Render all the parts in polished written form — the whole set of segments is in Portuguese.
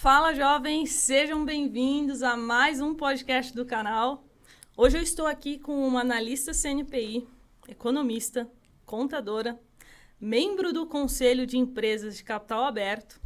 Fala, jovens! Sejam bem-vindos a mais um podcast do canal. Hoje eu estou aqui com uma analista CNPI, economista, contadora, membro do Conselho de Empresas de Capital Aberto,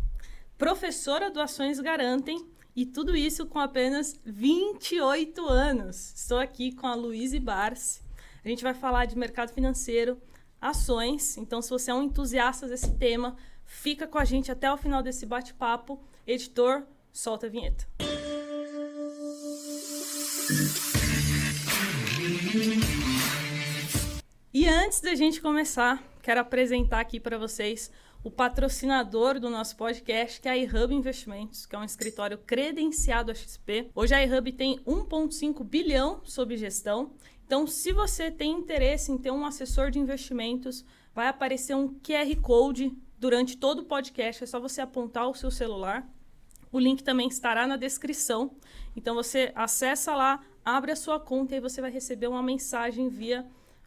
professora do Ações Garantem e tudo isso com apenas 28 anos. Estou aqui com a Luíse Barsi. A gente vai falar de mercado financeiro, ações. Então, se você é um entusiasta desse tema, fica com a gente até o final desse bate-papo. Editor, solta a vinheta. E antes da gente começar, quero apresentar aqui para vocês o patrocinador do nosso podcast, que é a iHub Investimentos, que é um escritório credenciado à XP. Hoje a iHub tem 1,5 bilhão sob gestão. Então, se você tem interesse em ter um assessor de investimentos, vai aparecer um QR Code durante todo o podcast. É só você apontar o seu celular. O link também estará na descrição. Então, você acessa lá, abre a sua conta e você vai receber uma mensagem via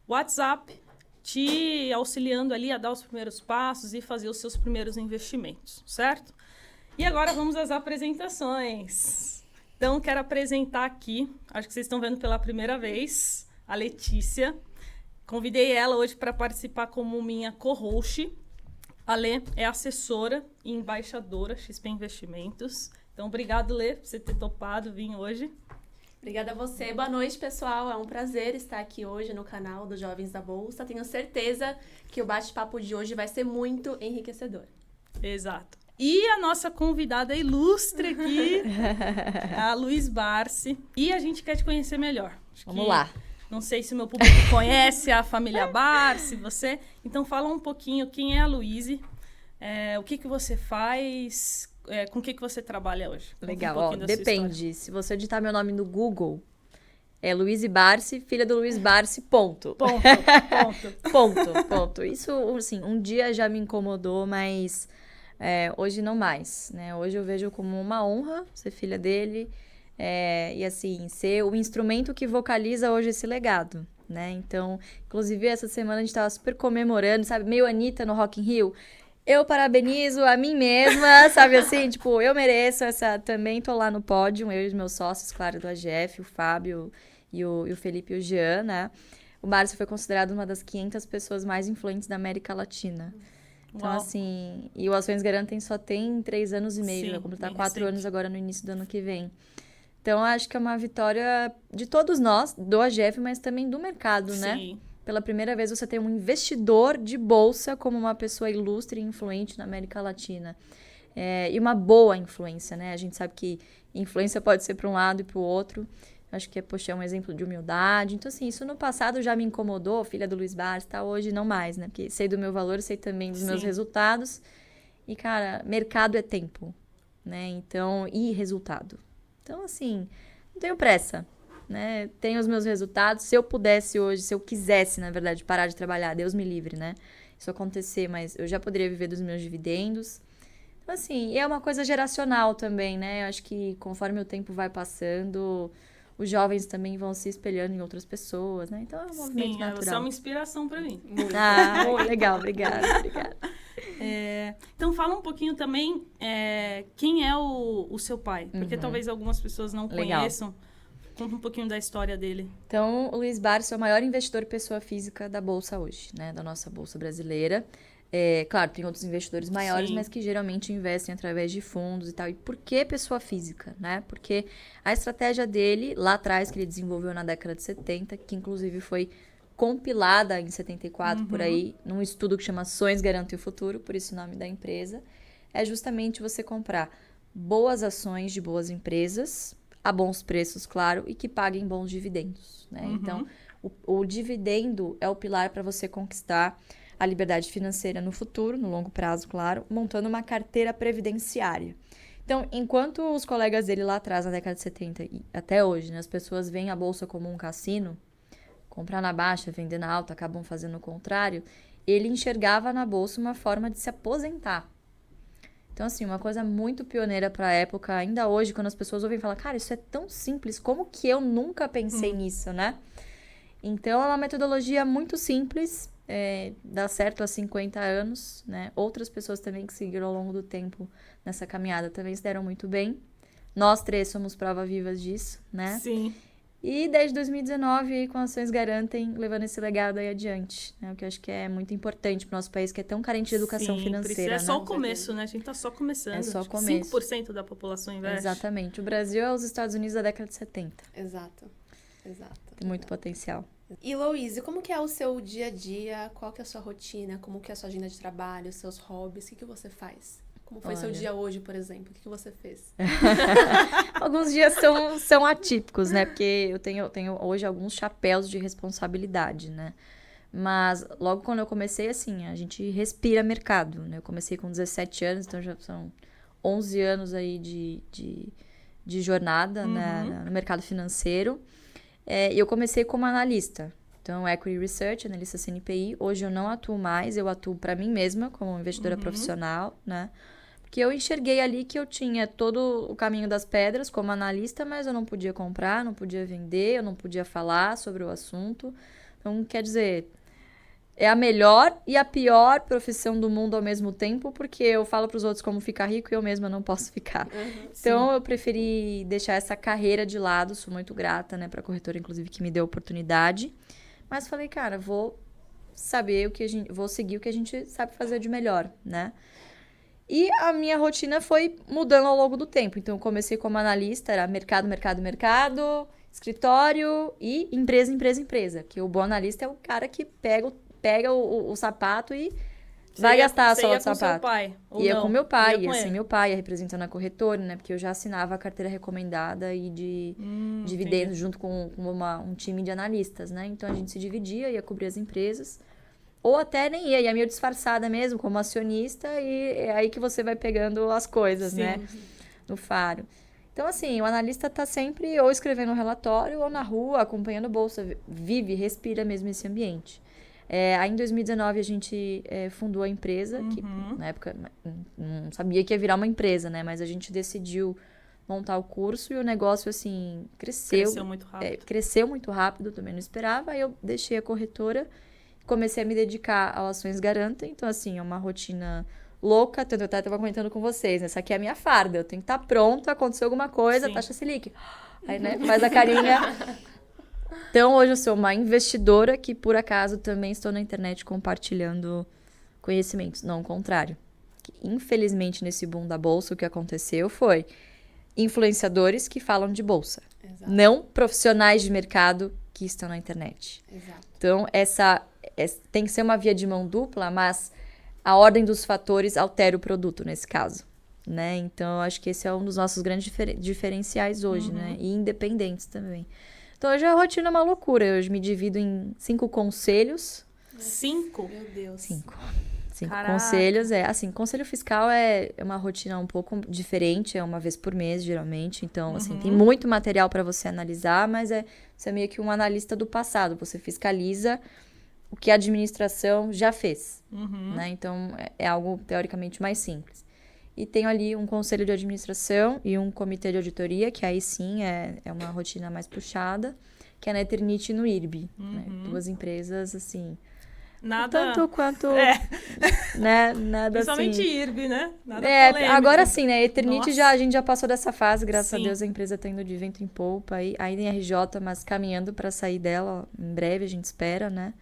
WhatsApp, te auxiliando ali a dar os primeiros passos e fazer os seus primeiros investimentos, certo? E agora vamos às apresentações. Então, quero apresentar aqui, acho que vocês estão vendo pela primeira vez, a Letícia. Convidei ela hoje para participar como minha co-host. A Lê é assessora e embaixadora XP Investimentos. Então, obrigado, Lê, por você ter topado vir hoje. Obrigada a você. Boa noite, pessoal. É um prazer estar aqui hoje no canal dos Jovens da Bolsa. Tenho certeza que o bate-papo de hoje vai ser muito enriquecedor. Exato. E a nossa convidada ilustre aqui, a Luíse Barsi. E a gente quer te conhecer melhor. Vamos lá. Não sei se o meu público conhece a família Barsi, você. Então, fala um pouquinho quem é a Luíse, o que você faz, com o que você trabalha hoje. Legal, depende. Se você digitar meu nome no Google, é Luíse Barsi, filha do Luiz Barsi, ponto. Ponto. Isso, assim, um dia já me incomodou, mas hoje não mais, né? Hoje eu vejo como uma honra ser filha dele. E assim, ser o instrumento que vocaliza hoje esse legado, né? Então, inclusive, essa semana a gente tava super comemorando, sabe? Meio Anitta no Rock in Rio. Eu parabenizo a mim mesma, sabe assim? Tipo, eu mereço essa... Também tô lá no pódio, eu e os meus sócios, claro, do AGF, o Fábio e o Felipe e o Jean, né? O Márcio foi considerado uma das 500 pessoas mais influentes da América Latina. Então, assim... E o Ações Garantem só tem 3 anos e meio, vai completar 4 anos agora no início do ano que vem. Então, acho que é uma vitória de todos nós, do AGF, mas também do mercado, né? Sim. Pela primeira vez, você tem um investidor de bolsa como uma pessoa ilustre e influente na América Latina. E uma boa influência, né? A gente sabe que influência pode ser para um lado e para o outro. Acho que é um exemplo de humildade. Então, assim, isso no passado já me incomodou, filha do Luiz Barsi, tá? Hoje não mais, né? Porque sei do meu valor, sei também dos meus resultados. E, cara, mercado é tempo, né? Então, e resultado. Então, assim, não tenho pressa, né? Tenho os meus resultados. Se eu pudesse hoje, se eu quisesse, na verdade, parar de trabalhar, Deus me livre, né? Isso acontecer, mas eu já poderia viver dos meus dividendos. Então, assim, é uma coisa geracional também, né? Eu acho que conforme o tempo vai passando, os jovens também vão se espelhando em outras pessoas, né? Então, é um movimento natural. Você é uma inspiração para mim. Legal, obrigada. Então, fala um pouquinho também quem é o seu pai. Porque talvez algumas pessoas não conheçam. Conta um pouquinho da história dele. Então, o Luiz Barsi é o maior investidor pessoa física da Bolsa hoje, né? Da nossa Bolsa brasileira. Claro, tem outros investidores maiores, mas que geralmente investem através de fundos e tal. E por que pessoa física, né? Porque a estratégia dele, lá atrás, que ele desenvolveu na década de 70, que inclusive foi compilada em 74, por aí, num estudo que chama Ações Garantem o Futuro, por isso o nome da empresa, é justamente você comprar boas ações de boas empresas, a bons preços, claro, e que paguem bons dividendos, né? Então, o dividendo é o pilar para você conquistar a liberdade financeira no futuro, no longo prazo, claro, montando uma carteira previdenciária. Então, enquanto os colegas dele lá atrás, na década de 70 e até hoje, né, as pessoas veem a Bolsa como um cassino, comprar na baixa, vender na alta, acabam fazendo o contrário, ele enxergava na Bolsa uma forma de se aposentar. Então, assim, uma coisa muito pioneira para a época, ainda hoje, quando as pessoas ouvem falar, cara, isso é tão simples, como que eu nunca pensei nisso, né? Então, é uma metodologia muito simples, dá certo há 50 anos, né? Outras pessoas também que seguiram ao longo do tempo nessa caminhada também se deram muito bem. Nós 3 somos prova vivas disso, né? Sim. E desde 2019, aí, com Ações Garantem, levando esse legado aí adiante, né? O que eu acho que é muito importante para o nosso país, que é tão carente de educação financeira, É só né? o começo, né? A gente tá só começando. É só o Acho que começo. 5% da população investe. Exatamente. O Brasil é os Estados Unidos da década de 70. Exato. Tem muito potencial. E, Louise, como que é o seu dia a dia? Qual que é a sua rotina? Como que é a sua agenda de trabalho? Seus hobbies? O que você faz? Como foi seu dia hoje, por exemplo? O que você fez? Alguns dias são atípicos, né? Porque eu tenho hoje alguns chapéus de responsabilidade, né? Mas logo quando eu comecei, assim, a gente respira mercado, né? Eu comecei com 17 anos, então já são 11 anos aí de jornada, né? No mercado financeiro. E eu comecei como analista. Então, Equity Research, analista CNPI. Hoje eu não atuo mais, eu atuo para mim mesma como investidora profissional, né? Porque eu enxerguei ali que eu tinha todo o caminho das pedras como analista, mas eu não podia comprar, não podia vender, eu não podia falar sobre o assunto. Então, quer dizer, é a melhor e a pior profissão do mundo ao mesmo tempo, porque eu falo para os outros como ficar rico e eu mesma não posso ficar. Então, eu preferi deixar essa carreira de lado, sou muito grata, né, para a corretora, inclusive, que me deu a oportunidade. Mas falei, cara, vou seguir o que a gente sabe fazer de melhor, né? E a minha rotina foi mudando ao longo do tempo. Então, eu comecei como analista, era mercado, escritório e empresa. Que o bom analista é o cara que pega o sapato e vai gastar a sola do sapato. Você ia com seu pai? Ia com meu pai, meu pai ia representando a corretora, né? Porque eu já assinava a carteira recomendada e de dividendos junto com um time de analistas, né? Então, a gente se dividia, ia cobrir as empresas. Ou até nem ia meio disfarçada mesmo, como acionista, e é aí que você vai pegando as coisas, né? No faro. Então, assim, o analista tá sempre ou escrevendo um relatório ou na rua, acompanhando bolsa, vive, respira mesmo esse ambiente. Aí, em 2019, a gente fundou a empresa, que na época não sabia que ia virar uma empresa, né? Mas a gente decidiu montar o curso e o negócio, assim, cresceu muito rápido. Cresceu muito rápido, também não esperava. Aí eu deixei a corretora, comecei a me dedicar ao Ações Garantem. Então, assim, é uma rotina louca. Tanto eu estava comentando com vocês, né? Essa aqui é a minha farda. Eu tenho que estar pronta, aconteceu alguma coisa, taxa Selic. Aí, né, faz a carinha. Então, hoje eu sou uma investidora que, por acaso, também estou na internet compartilhando conhecimentos. Não o contrário. Infelizmente, nesse boom da bolsa, o que aconteceu foi influenciadores que falam de bolsa. Exato. Não profissionais de mercado que estão na internet. Exato. Então, tem que ser uma via de mão dupla, mas a ordem dos fatores altera o produto nesse caso, né? Então, eu acho que esse é um dos nossos grandes diferenciais hoje, né? E independentes também. Então, hoje a rotina é uma loucura. Eu hoje me divido em 5 conselhos. 5? Meu Deus. 5 conselhos. Assim, conselho fiscal é uma rotina um pouco diferente, é uma vez por mês, geralmente. Então, assim, tem muito material para você analisar, mas você é meio que um analista do passado. Você fiscaliza o que a administração já fez, né? Então, é algo teoricamente mais simples. E tenho ali um conselho de administração e um comitê de auditoria, que aí sim é uma rotina mais puxada, que é na Eternit e no IRB, né? 2 empresas, assim... Nada... Tanto quanto... né? Nada principalmente assim... IRB, né? Nada polêmico. Agora sim, né? Eternit a gente já passou dessa fase, graças sim. a Deus a empresa tá indo de vento em polpa, ainda em RJ, mas caminhando para sair dela, ó, em breve a gente espera, né?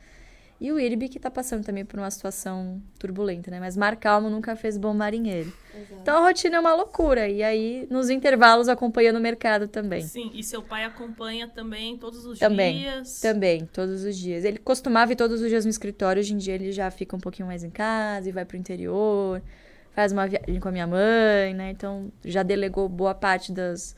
E o IRB que tá passando também por uma situação turbulenta, né? Mas mar calmo nunca fez bom marinheiro. Exato. Então a rotina é uma loucura. E aí, nos intervalos, acompanhando o mercado também. Sim, e seu pai acompanha também todos os dias? Também, todos os dias. Ele costumava ir todos os dias no escritório, hoje em dia ele já fica um pouquinho mais em casa e vai pro interior, faz uma viagem com a minha mãe, né? Então, já delegou boa parte das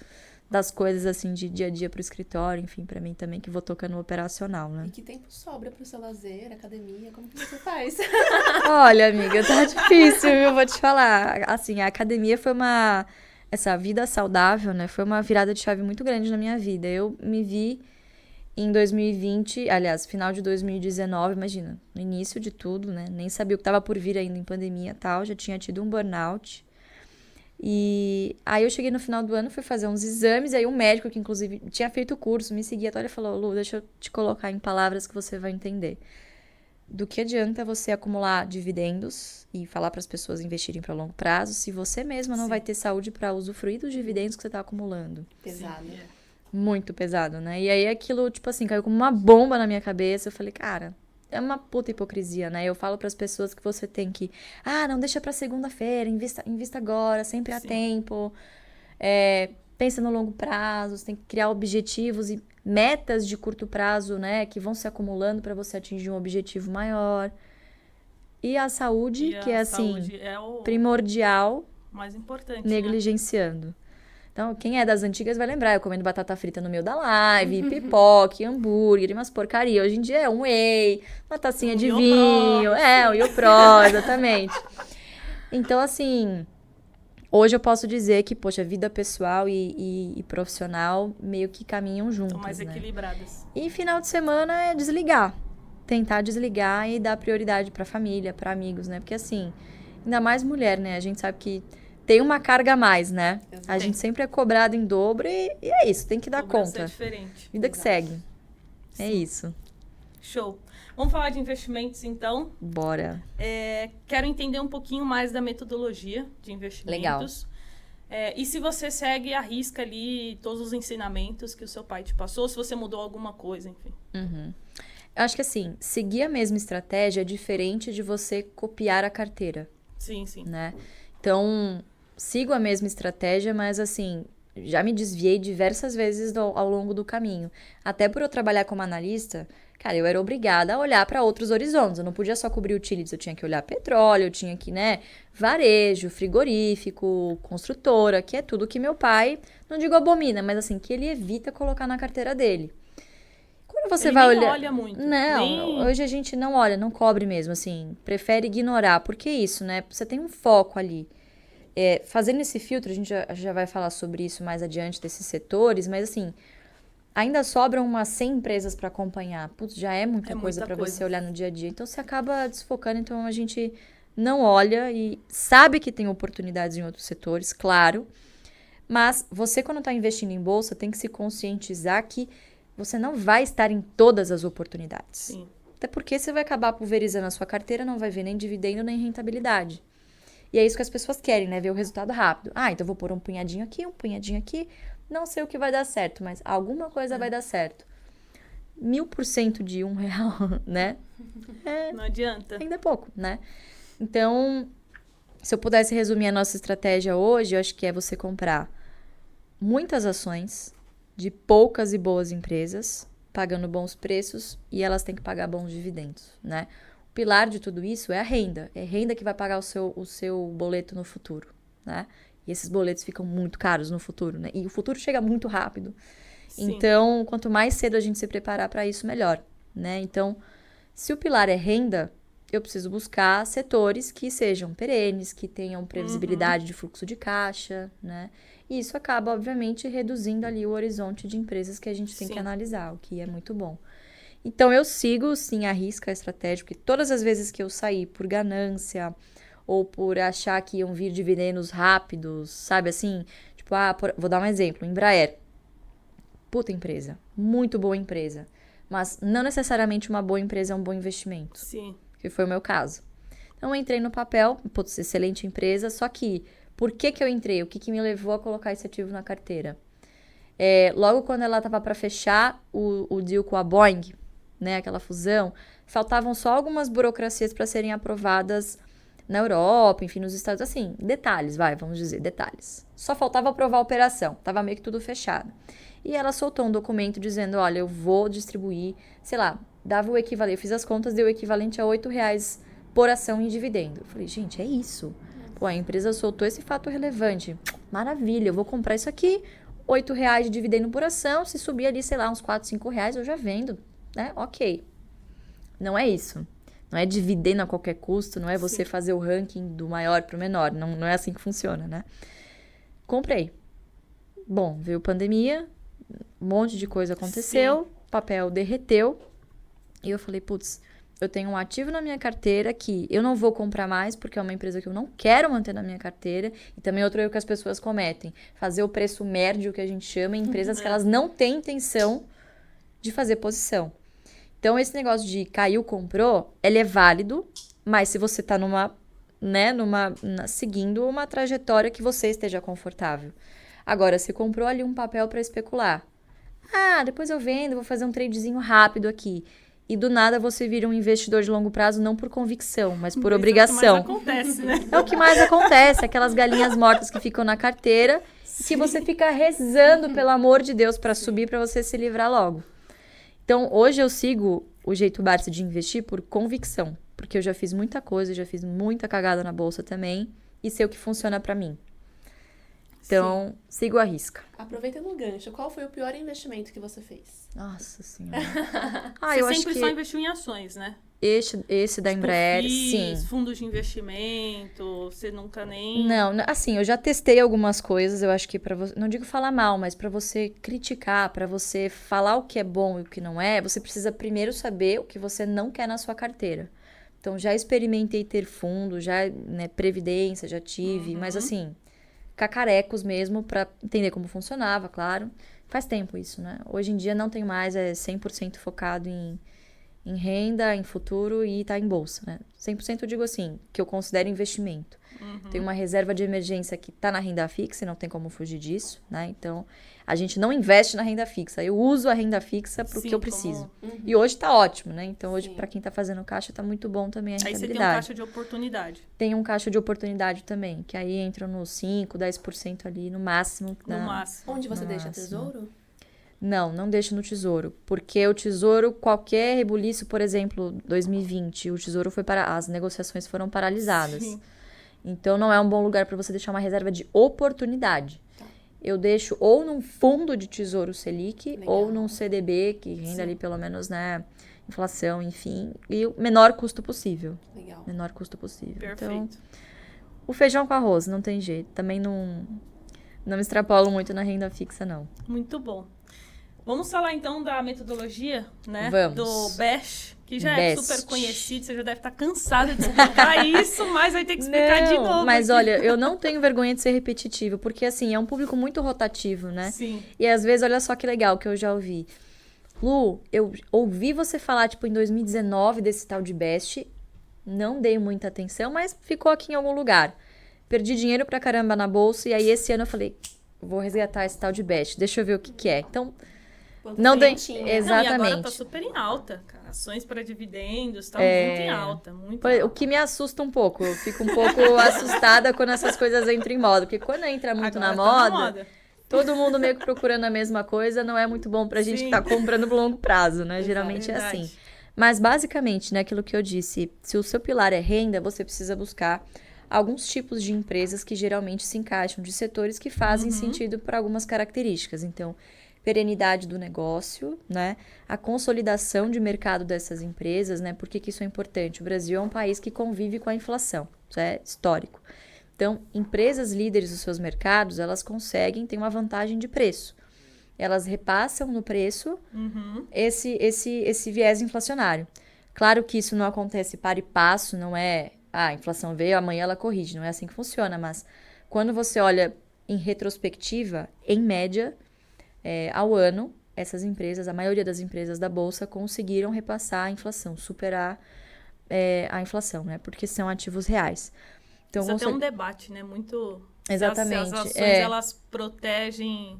coisas, assim, de dia a dia pro escritório, enfim, pra mim também, que vou tocando no operacional, né? E que tempo sobra pro seu lazer, academia, como que você faz? Olha, amiga, tá difícil, eu vou te falar. Assim, a academia foi essa vida saudável, né? Foi uma virada de chave muito grande na minha vida. Eu me vi em 2020, aliás, final de 2019, imagina, no início de tudo, né? Nem sabia o que tava por vir ainda em pandemia e tal, já tinha tido um burnout. E aí eu cheguei no final do ano, fui fazer uns exames, e aí um médico que inclusive tinha feito o curso, me seguia, e falou, Lu, deixa eu te colocar em palavras que você vai entender. do que adianta você acumular dividendos e falar para as pessoas investirem para longo prazo se você mesma não vai ter saúde para usufruir dos dividendos que você está acumulando. Pesado. Sim, Muito pesado, né? E aí aquilo, tipo assim, caiu como uma bomba na minha cabeça. Eu falei, cara, é uma puta hipocrisia, né? Eu falo para as pessoas que você tem que, não deixa para segunda-feira, invista agora, sempre há tempo. Pensa no longo prazo, você tem que criar objetivos e metas de curto prazo, né? Que vão se acumulando para você atingir um objetivo maior. E a saúde, que é assim, primordial, mais importante, negligenciando. Então, quem é das antigas vai lembrar, eu comendo batata frita no meio da live, pipoca, hambúrguer, umas porcaria. Hoje em dia é um whey, uma tacinha de vinho, o Iopro, exatamente. Então, assim, hoje eu posso dizer que, poxa, vida pessoal e profissional meio que caminham juntos, estão mais equilibradas. E final de semana é desligar. Tentar desligar e dar prioridade pra família, pra amigos, né? Porque, assim, ainda mais mulher, né? A gente sabe que tem uma carga a mais, né? A gente sempre é cobrado em dobro e é isso, tem que dar conta. É diferente. Vida que segue. É isso. Show. Vamos falar de investimentos, então? Bora. Quero entender um pouquinho mais da metodologia de investimentos. Legal. E se você segue à risca ali todos os ensinamentos que o seu pai te passou, se você mudou alguma coisa, enfim. Eu acho que assim, seguir a mesma estratégia é diferente de você copiar a carteira. Sim, sim. Né? Então, sigo a mesma estratégia, mas assim, já me desviei diversas vezes ao longo do caminho. Até por eu trabalhar como analista, cara, eu era obrigada a olhar para outros horizontes. Eu não podia só cobrir utilities, eu tinha que olhar petróleo, eu tinha que, varejo, frigorífico, construtora, que é tudo que meu pai, não digo abomina, mas assim, que ele evita colocar na carteira dele. Quando você ele vai nem olhar... olha muito. Não, hoje a gente não olha, não cobre mesmo, assim, prefere ignorar. Por que isso, né? Você tem um foco ali. Fazendo esse filtro, a gente já vai falar sobre isso mais adiante, desses setores, mas assim, ainda sobram umas 100 empresas para acompanhar. Putz, já é muita coisa para você olhar no dia a dia. Então, você acaba desfocando, então a gente não olha e sabe que tem oportunidades em outros setores, claro, mas você, quando está investindo em bolsa, tem que se conscientizar que você não vai estar em todas as oportunidades. Sim. Até porque você vai acabar pulverizando a sua carteira, não vai ver nem dividendo, nem rentabilidade. E é isso que as pessoas querem, né? Ver o resultado rápido. Então vou pôr um punhadinho aqui. Não sei o que vai dar certo, mas alguma coisa vai dar certo. 1000% de R$1, né? Não adianta. Ainda é pouco, né? Então, se eu pudesse resumir a nossa estratégia hoje, eu acho que é você comprar muitas ações de poucas e boas empresas, pagando bons preços, e elas têm que pagar bons dividendos, né? O pilar de tudo isso é a renda. É a renda que vai pagar o seu boleto no futuro, né? E esses boletos ficam muito caros no futuro, né? E o futuro chega muito rápido. Sim. Então, quanto mais cedo a gente se preparar para isso, melhor, né? Então, se o pilar é renda, eu preciso buscar setores que sejam perenes, que tenham previsibilidade de fluxo de caixa, né? E isso acaba, obviamente, reduzindo ali o horizonte de empresas que a gente tem que analisar, o que é muito bom. Então, eu sigo, sim, a risca estratégica, porque todas as vezes que eu saí por ganância ou por achar que iam vir dividendos rápidos, sabe assim? Tipo, vou dar um exemplo, Embraer. Puta empresa, muito boa empresa, mas não necessariamente uma boa empresa é um bom investimento. Sim. Que foi o meu caso. Então, eu entrei no papel, putz, excelente empresa, só que, por que eu entrei? O que me levou a colocar esse ativo na carteira? Logo quando ela estava para fechar o deal com a Boeing, né, aquela fusão, faltavam só algumas burocracias para serem aprovadas na Europa, enfim, nos Estados Unidos, assim, detalhes, vamos dizer, detalhes. Só faltava aprovar a operação, tava meio que tudo fechado. E ela soltou um documento dizendo, olha, eu vou distribuir, sei lá, dava o equivalente, eu fiz as contas, deu o equivalente a R$8 por ação em dividendo. Eu falei, gente, é isso. Pô, a empresa soltou esse fato relevante. Maravilha, eu vou comprar isso aqui, R$8 de dividendo por ação, se subir ali, sei lá, uns R$4, R$5, eu já vendo. Né? Ok. Não é isso. Não é dividendo a qualquer custo, não é você fazer o ranking do maior para o menor. Não é assim que funciona, né? Comprei. Bom, veio pandemia, um monte de coisa aconteceu, o papel derreteu, e eu falei, putz, eu tenho um ativo na minha carteira que eu não vou comprar mais, porque é uma empresa que eu não quero manter na minha carteira, e também outro erro que as pessoas cometem, fazer o preço médio, que a gente chama, em empresas que elas não têm intenção de fazer posição. Então, esse negócio de caiu, comprou, ele é válido, mas se você tá seguindo uma trajetória que você esteja confortável. Agora, se comprou ali um papel para especular. Depois eu vendo, vou fazer um tradezinho rápido aqui. E do nada você vira um investidor de longo prazo, não por convicção, mas por obrigação. É o que mais acontece, né? É o que mais acontece, aquelas galinhas mortas que ficam na carteira, que você fica rezando, pelo amor de Deus, para subir, para você se livrar logo. Então, hoje eu sigo o jeito Barsi de investir por convicção, porque eu já fiz muita coisa, já fiz muita cagada na bolsa também, e sei o que funciona para mim. Então, sigo a risca. Aproveitando o gancho, qual foi o pior investimento que você fez? Nossa Senhora. Você eu acho sempre que só investiu em ações, né? esse da Embraer, sim. Fundos de investimento, você nunca nem... Não, assim, eu já testei algumas coisas, eu acho que para você, não digo falar mal, mas para você criticar, para você falar o que é bom e o que não é, você precisa primeiro saber o que você não quer na sua carteira. Então, já experimentei ter fundo, já, né, previdência, já tive, mas assim, cacarecos mesmo para entender como funcionava, claro. Faz tempo isso, né? Hoje em dia não tem mais, é 100% focado em renda, em futuro e tá em bolsa, né? 100% eu digo assim, que eu considero investimento. Tem uma reserva de emergência que tá na renda fixa e não tem como fugir disso, né? Então, a gente não investe na renda fixa. Eu uso a renda fixa pro que eu preciso. E hoje tá ótimo, né? Então, hoje, para quem tá fazendo caixa, tá muito bom também a rentabilidade. Aí você tem um caixa de oportunidade. Tem um caixa de oportunidade também, que aí entra nos 5, 10% ali no máximo. No máximo. Onde você deixa tesouro? Não deixo no Tesouro. Porque o Tesouro, qualquer rebuliço, por exemplo, 2020, o Tesouro foi para... As negociações foram paralisadas. Sim. Então, não é um bom lugar para você deixar uma reserva de oportunidade. Tá. Eu deixo ou num fundo de Tesouro Selic, ou num CDB, que renda ali pelo menos, né, inflação, enfim. E o menor custo possível. Legal. Menor custo possível. Perfeito. Então, o feijão com arroz, não tem jeito. Também não me extrapolo muito na renda fixa, não. Muito bom. Vamos falar então da metodologia, né? Vamos. Do BEST, que já é BEST. super conhecido, você já deve estar cansada de explicar isso, mas vai ter que explicar de novo. Mas aqui. olha, eu não tenho vergonha de ser repetitivo, porque assim, é um público muito rotativo, né? Sim. E às vezes, olha só que legal que eu já ouvi. Lu, eu ouvi você falar, tipo, em 2019 desse tal de BEST, não dei muita atenção, mas ficou aqui em algum lugar. Perdi dinheiro pra caramba na bolsa, e aí esse ano eu falei, vou resgatar esse tal de BEST, deixa eu ver o que é. Então, não dei... Exatamente. Não, e agora tá super em alta, cara. Ações para dividendos, tá muito em alta, muito em alta. O que me assusta um pouco, eu fico um pouco assustada quando essas coisas entram em moda, porque quando entra muito agora na tá moda, todo mundo meio que procurando a mesma coisa, não é muito bom pra gente que tá comprando por longo prazo, né? Geralmente é assim. Mas basicamente, né, aquilo que eu disse, se o seu pilar é renda, você precisa buscar alguns tipos de empresas que geralmente se encaixam de setores que fazem sentido para algumas características. Então, perenidade do negócio, né? A consolidação de mercado dessas empresas, né? Por que isso é importante? O Brasil é um país que convive com a inflação, isso é histórico. Então, empresas líderes dos seus mercados, elas conseguem ter uma vantagem de preço. Elas repassam no preço esse viés inflacionário. Claro que isso não acontece para e passo, não é... a inflação veio, amanhã ela corrige, não é assim que funciona, mas quando você olha em retrospectiva, em média, ao ano, essas empresas, a maioria das empresas da Bolsa conseguiram repassar a inflação, superar a inflação, né? Porque são ativos reais. Então, isso é um debate, né? Muito... Exatamente. As ações, elas protegem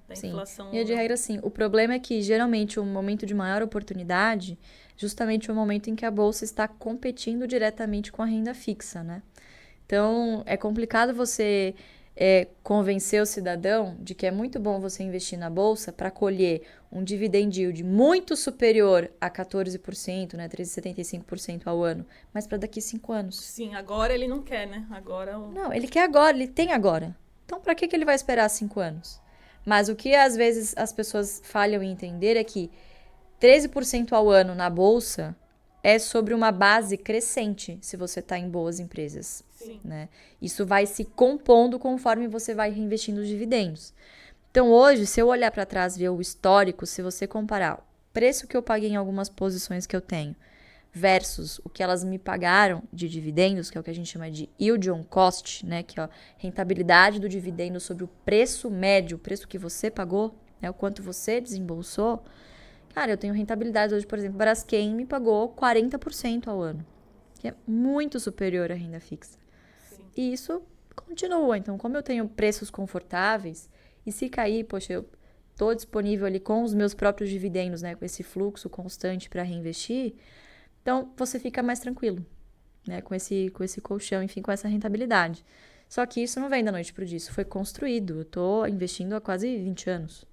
da inflação. E de regra, sim. O problema é que, geralmente, o momento de maior oportunidade, justamente o momento em que a Bolsa está competindo diretamente com a renda fixa, né? Então, é complicado você... convencer o cidadão de que é muito bom você investir na Bolsa para colher um dividend yield muito superior a 14%, né, 13,75% ao ano, mas para daqui 5 anos. Sim, agora ele não quer, né? Não, ele quer agora, ele tem agora. Então, para que ele vai esperar 5 anos? Mas o que às vezes as pessoas falham em entender é que 13% ao ano na Bolsa é sobre uma base crescente, se você está em boas empresas. Sim. Né? Isso vai se compondo conforme você vai reinvestindo os dividendos. Então, hoje, se eu olhar para trás e ver o histórico, se você comparar o preço que eu paguei em algumas posições que eu tenho versus o que elas me pagaram de dividendos, que é o que a gente chama de yield on cost, né? Que é a rentabilidade do dividendo sobre o preço médio, o preço que você pagou, né? O quanto você desembolsou, Cara, eu tenho rentabilidade hoje, por exemplo, Braskem me pagou 40% ao ano, que é muito superior à renda fixa. Sim. E isso continua. Então, como eu tenho preços confortáveis, e se cair, poxa, eu estou disponível ali com os meus próprios dividendos, né, com esse fluxo constante para reinvestir, então você fica mais tranquilo, né, com esse colchão, enfim, com essa rentabilidade. Só que isso não vem da noite pro dia, isso foi construído. Eu estou investindo há quase 20 anos.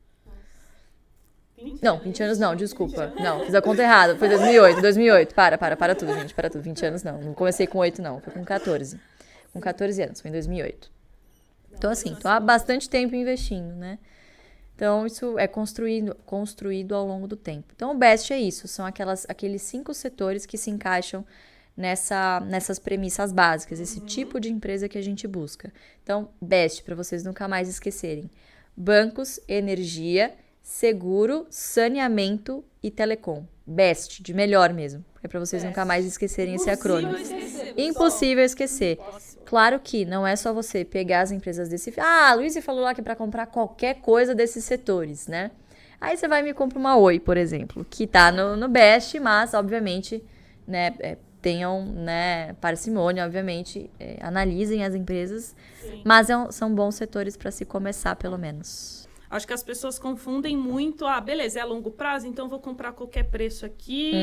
Não, 20 anos não, desculpa. Não, fiz a conta errada. Foi 2008. Para tudo, gente. Para tudo. 20 anos não. Não comecei com 8, não. Foi com 14. Com 14 anos. Foi em 2008. Então, assim, tô há bastante tempo investindo, né? Então, isso é construído ao longo do tempo. Então, o BEST é isso. São aqueles 5 setores que se encaixam nessas premissas básicas. Esse tipo de empresa que a gente busca. Então, BEST, para vocês nunca mais esquecerem. Bancos, energia, seguro, saneamento e telecom. BEST, de melhor mesmo. É para vocês nunca mais esquecerem esse acrônimo. Impossível esquecer. Claro que não é só você pegar as empresas desse... Ah, a Luísa falou lá que é para comprar qualquer coisa desses setores, né? Aí você vai e me compra uma Oi, por exemplo, que tá no BEST, mas, obviamente, né, tenham, né, parcimônia, obviamente, analisem as empresas, mas são bons setores para se começar, pelo menos. Acho que as pessoas confundem muito. Ah, beleza, é a longo prazo, então vou comprar qualquer preço aqui,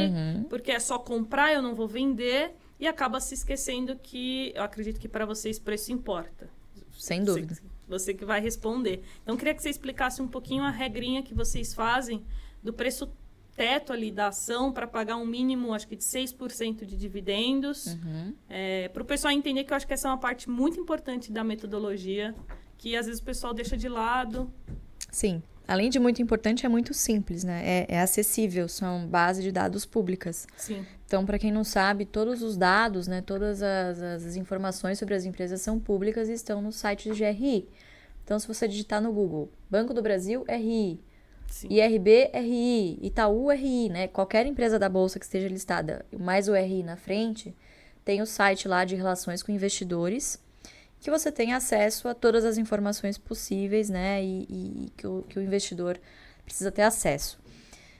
porque é só comprar, eu não vou vender. E acaba se esquecendo que, eu acredito que para vocês preço importa. Sem dúvida. Você que vai responder. Então, queria que você explicasse um pouquinho a regrinha que vocês fazem do preço teto ali da ação para pagar um mínimo, acho que de 6% de dividendos. Para o pessoal entender que eu acho que essa é uma parte muito importante da metodologia, que às vezes o pessoal deixa de lado. Sim. Além de muito importante, é muito simples, né? É acessível, são bases de dados públicas. Sim. Então, para quem não sabe, todos os dados, né, todas as informações sobre as empresas são públicas e estão no site do GRI. Então, se você digitar no Google, Banco do Brasil, RI, Sim. IRB, RI, Itaú, RI, né? Qualquer empresa da Bolsa que esteja listada, mais o RI na frente, tem o site lá de relações com investidores, que você tem acesso a todas as informações possíveis, né, e que o investidor precisa ter acesso.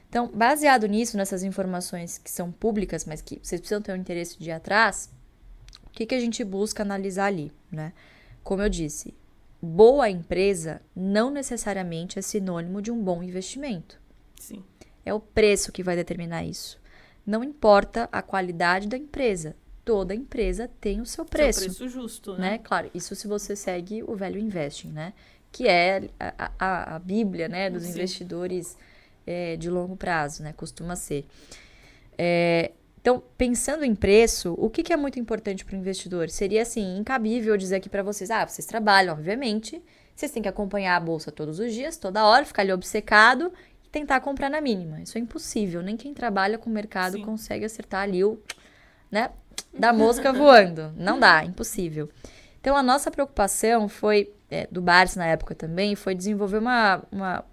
Então, baseado nisso, nessas informações que são públicas, mas que vocês precisam ter um interesse de ir atrás, o que a gente busca analisar ali, né? Como eu disse, boa empresa não necessariamente é sinônimo de um bom investimento. Sim. É o preço que vai determinar isso. Não importa a qualidade da empresa. Toda empresa tem o seu preço. Seu preço justo, né? Claro, isso se você segue o Value Investing, né? Que é a bíblia, né, dos investidores de longo prazo, né? Costuma ser. Então, pensando em preço, o que é muito importante para o investidor? Seria, assim, incabível dizer aqui para vocês, vocês trabalham, obviamente, vocês têm que acompanhar a bolsa todos os dias, toda hora, ficar ali obcecado e tentar comprar na mínima. Isso é impossível, nem quem trabalha com o mercado Sim. consegue acertar ali né, da mosca voando. Não dá, impossível. Então, a nossa preocupação foi, do Barsi na época também, foi desenvolver o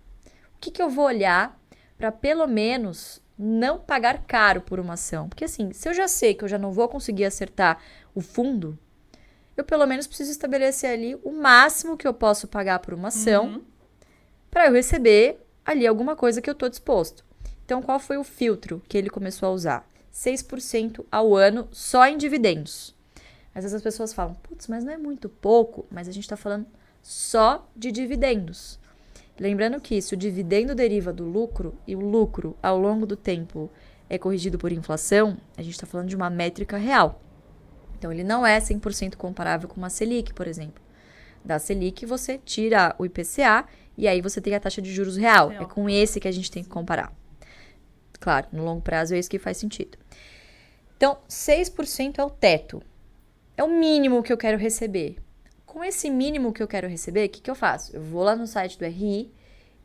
que eu vou olhar para, pelo menos, não pagar caro por uma ação. Porque, assim, se eu já sei que eu já não vou conseguir acertar o fundo, eu, pelo menos, preciso estabelecer ali o máximo que eu posso pagar por uma ação para eu receber ali alguma coisa que eu estou disposto. Então, qual foi o filtro que ele começou a usar? 6% ao ano só em dividendos. Às vezes as pessoas falam, putz, mas não é muito pouco, mas a gente está falando só de dividendos. Lembrando que se o dividendo deriva do lucro e o lucro ao longo do tempo é corrigido por inflação, a gente está falando de uma métrica real. Então ele não é 100% comparável com uma Selic, por exemplo. Da Selic você tira o IPCA e aí você tem a taxa de juros real. É com esse que a gente tem que comparar. Claro, no longo prazo é isso que faz sentido. Então, 6% é o teto. É o mínimo que eu quero receber. Com esse mínimo que eu quero receber, o que eu faço? Eu vou lá no site do RI,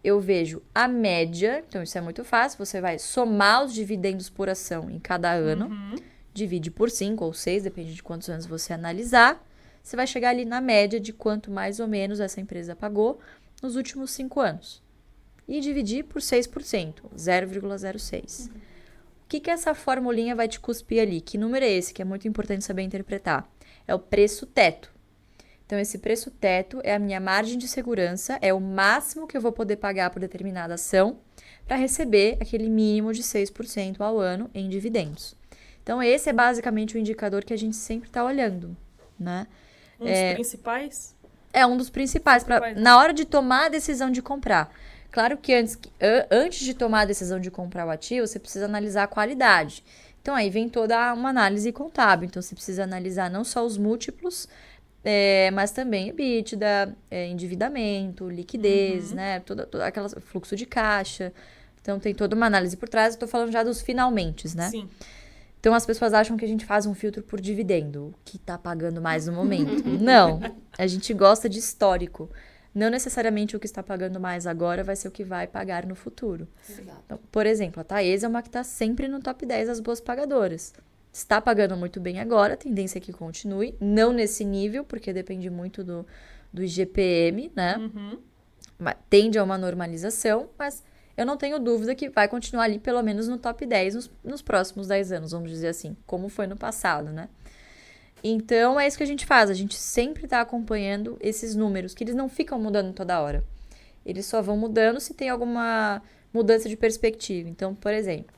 eu vejo a média, então isso é muito fácil, você vai somar os dividendos por ação em cada ano, divide por 5 ou 6, depende de quantos anos você analisar, você vai chegar ali na média de quanto mais ou menos essa empresa pagou nos últimos 5 anos. E dividir por 6%, 0,06. O que essa formulinha vai te cuspir ali? Que número é esse? Que é muito importante saber interpretar. É o preço teto. Então, esse preço teto é a minha margem de segurança, é o máximo que eu vou poder pagar por determinada ação para receber aquele mínimo de 6% ao ano em dividendos. Então, esse é basicamente o indicador que a gente sempre está olhando, né? Um dos principais? É um dos principais, na hora de tomar a decisão de comprar. Claro que antes de tomar a decisão de comprar o ativo, você precisa analisar a qualidade. Então, aí vem toda uma análise contábil. Então, você precisa analisar não só os múltiplos, mas também EBITDA, endividamento, liquidez, né? Todo aquele fluxo de caixa. Então, tem toda uma análise por trás. Eu tô falando já dos finalmentes, né? Sim. Então, as pessoas acham que a gente faz um filtro por dividendo, o que tá pagando mais no momento. Não, a gente gosta de histórico. Não necessariamente o que está pagando mais agora vai ser o que vai pagar no futuro. Então, por exemplo, a Taesa é uma que está sempre no top 10 das boas pagadoras. Está pagando muito bem agora, a tendência é que continue. Não nesse nível, porque depende muito do IGPM, né? Tende a uma normalização, mas eu não tenho dúvida que vai continuar ali pelo menos no top 10 nos próximos 10 anos, vamos dizer assim, como foi no passado, né? Então, é isso que a gente faz. A gente sempre está acompanhando esses números, que eles não ficam mudando toda hora. Eles só vão mudando se tem alguma mudança de perspectiva. Então, por exemplo,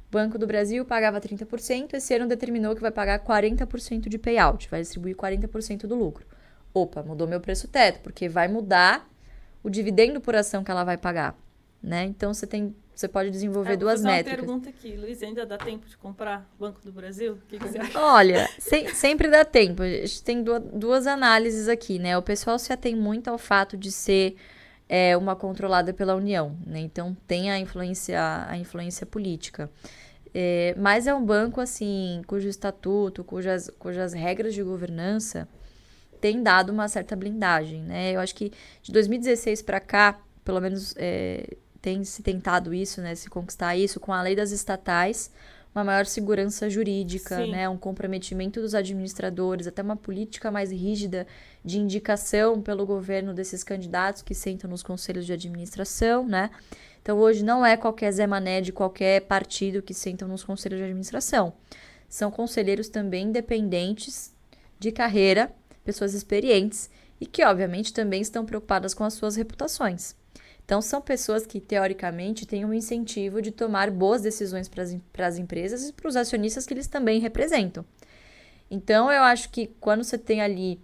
o Banco do Brasil pagava 30%, esse ano determinou que vai pagar 40% de payout, vai distribuir 40% do lucro. Opa, mudou meu preço teto, porque vai mudar o dividendo por ação que ela vai pagar, né? Então, você pode desenvolver duas métricas. Vou fazer uma pergunta aqui. Luiz, ainda dá tempo de comprar Banco do Brasil? O que você acha? Olha, sempre dá tempo. A gente tem duas análises aqui, né? O pessoal se atém muito ao fato de ser uma controlada pela União, né? Então, tem a influência política. Mas é um banco, assim, cujo estatuto, cujas regras de governança têm dado uma certa blindagem, né? Eu acho que de 2016 para cá, pelo menos... tem se tentado isso, né, se conquistar isso com a lei das estatais, uma maior segurança jurídica, né, um comprometimento dos administradores, até uma política mais rígida de indicação pelo governo desses candidatos que sentam nos conselhos de administração, né. Então, hoje não é qualquer Zé Mané de qualquer partido que sentam nos conselhos de administração. São conselheiros também independentes, de carreira, pessoas experientes e que, obviamente, também estão preocupadas com as suas reputações. Então, são pessoas que, teoricamente, têm um incentivo de tomar boas decisões para as empresas e para os acionistas que eles também representam. Então, eu acho que quando você tem ali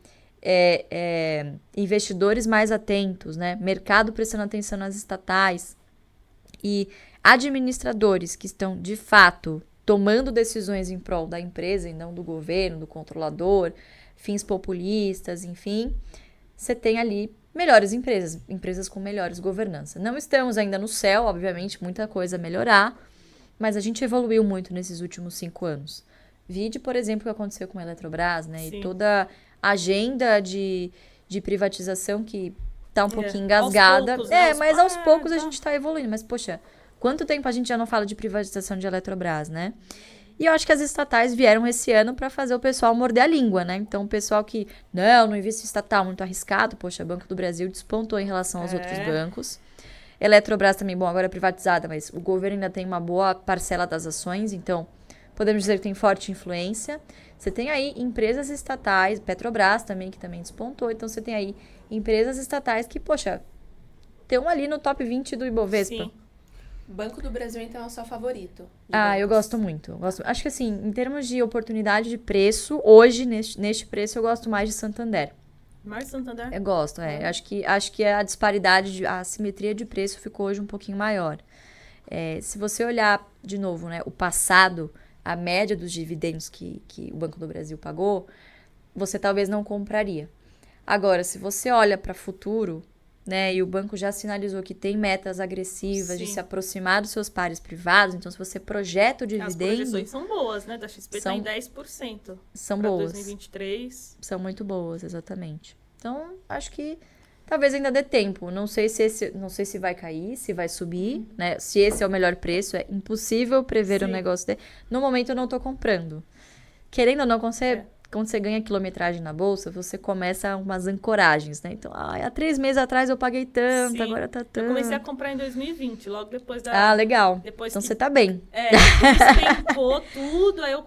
investidores mais atentos, né, mercado prestando atenção nas estatais e administradores que estão, de fato, tomando decisões em prol da empresa e não do governo, do controlador, fins populistas, enfim, você tem ali melhores empresas com melhores governança. Não estamos ainda no céu, obviamente, muita coisa a melhorar, mas a gente evoluiu muito nesses últimos 5 anos. Vide, por exemplo, o que aconteceu com a Eletrobras, né? Sim. E toda a agenda de privatização que está um pouquinho engasgada. Aos poucos, mas aos poucos a gente está evoluindo. Mas, poxa, quanto tempo a gente já não fala de privatização de Eletrobras, né? E eu acho que as estatais vieram esse ano para fazer o pessoal morder a língua, né? Então, o pessoal que, não investe em estatal, muito arriscado. Poxa, o Banco do Brasil despontou em relação aos outros bancos. Eletrobras também, bom, agora é privatizada, mas o governo ainda tem uma boa parcela das ações, então podemos dizer que tem forte influência. Você tem aí empresas estatais, Petrobras também, que também despontou. Então, você tem aí empresas estatais que, poxa, estão ali no top 20 do Ibovespa. Sim. Banco do Brasil, então, é o seu favorito? Eu gosto muito. Acho que, assim, em termos de oportunidade de preço, hoje, neste preço, eu gosto mais de Santander. Mais Santander? Eu gosto, Acho que a disparidade, a assimetria de preço ficou hoje um pouquinho maior. Se você olhar, de novo, né, o passado, a média dos dividendos que o Banco do Brasil pagou, você talvez não compraria. Agora, se você olha para o futuro, né, e o banco já sinalizou que tem metas agressivas de se aproximar dos seus pares privados, então se você projeta o dividendo... As projeções são boas, né? Da XP está em 10%. São boas. 2023. São muito boas, exatamente. Então, acho que talvez ainda dê tempo. Não sei se vai cair, se vai subir, né? Se esse é o melhor preço, é impossível prever o negócio dele. No momento, eu não estou comprando. Querendo ou não, quando você ganha quilometragem na bolsa, você começa umas ancoragens, né? Então, há 3 meses atrás eu paguei tanto, agora tá tanto. Eu comecei a comprar em 2020, logo depois da... legal. Depois então, você tá bem. Despempou tudo, aí eu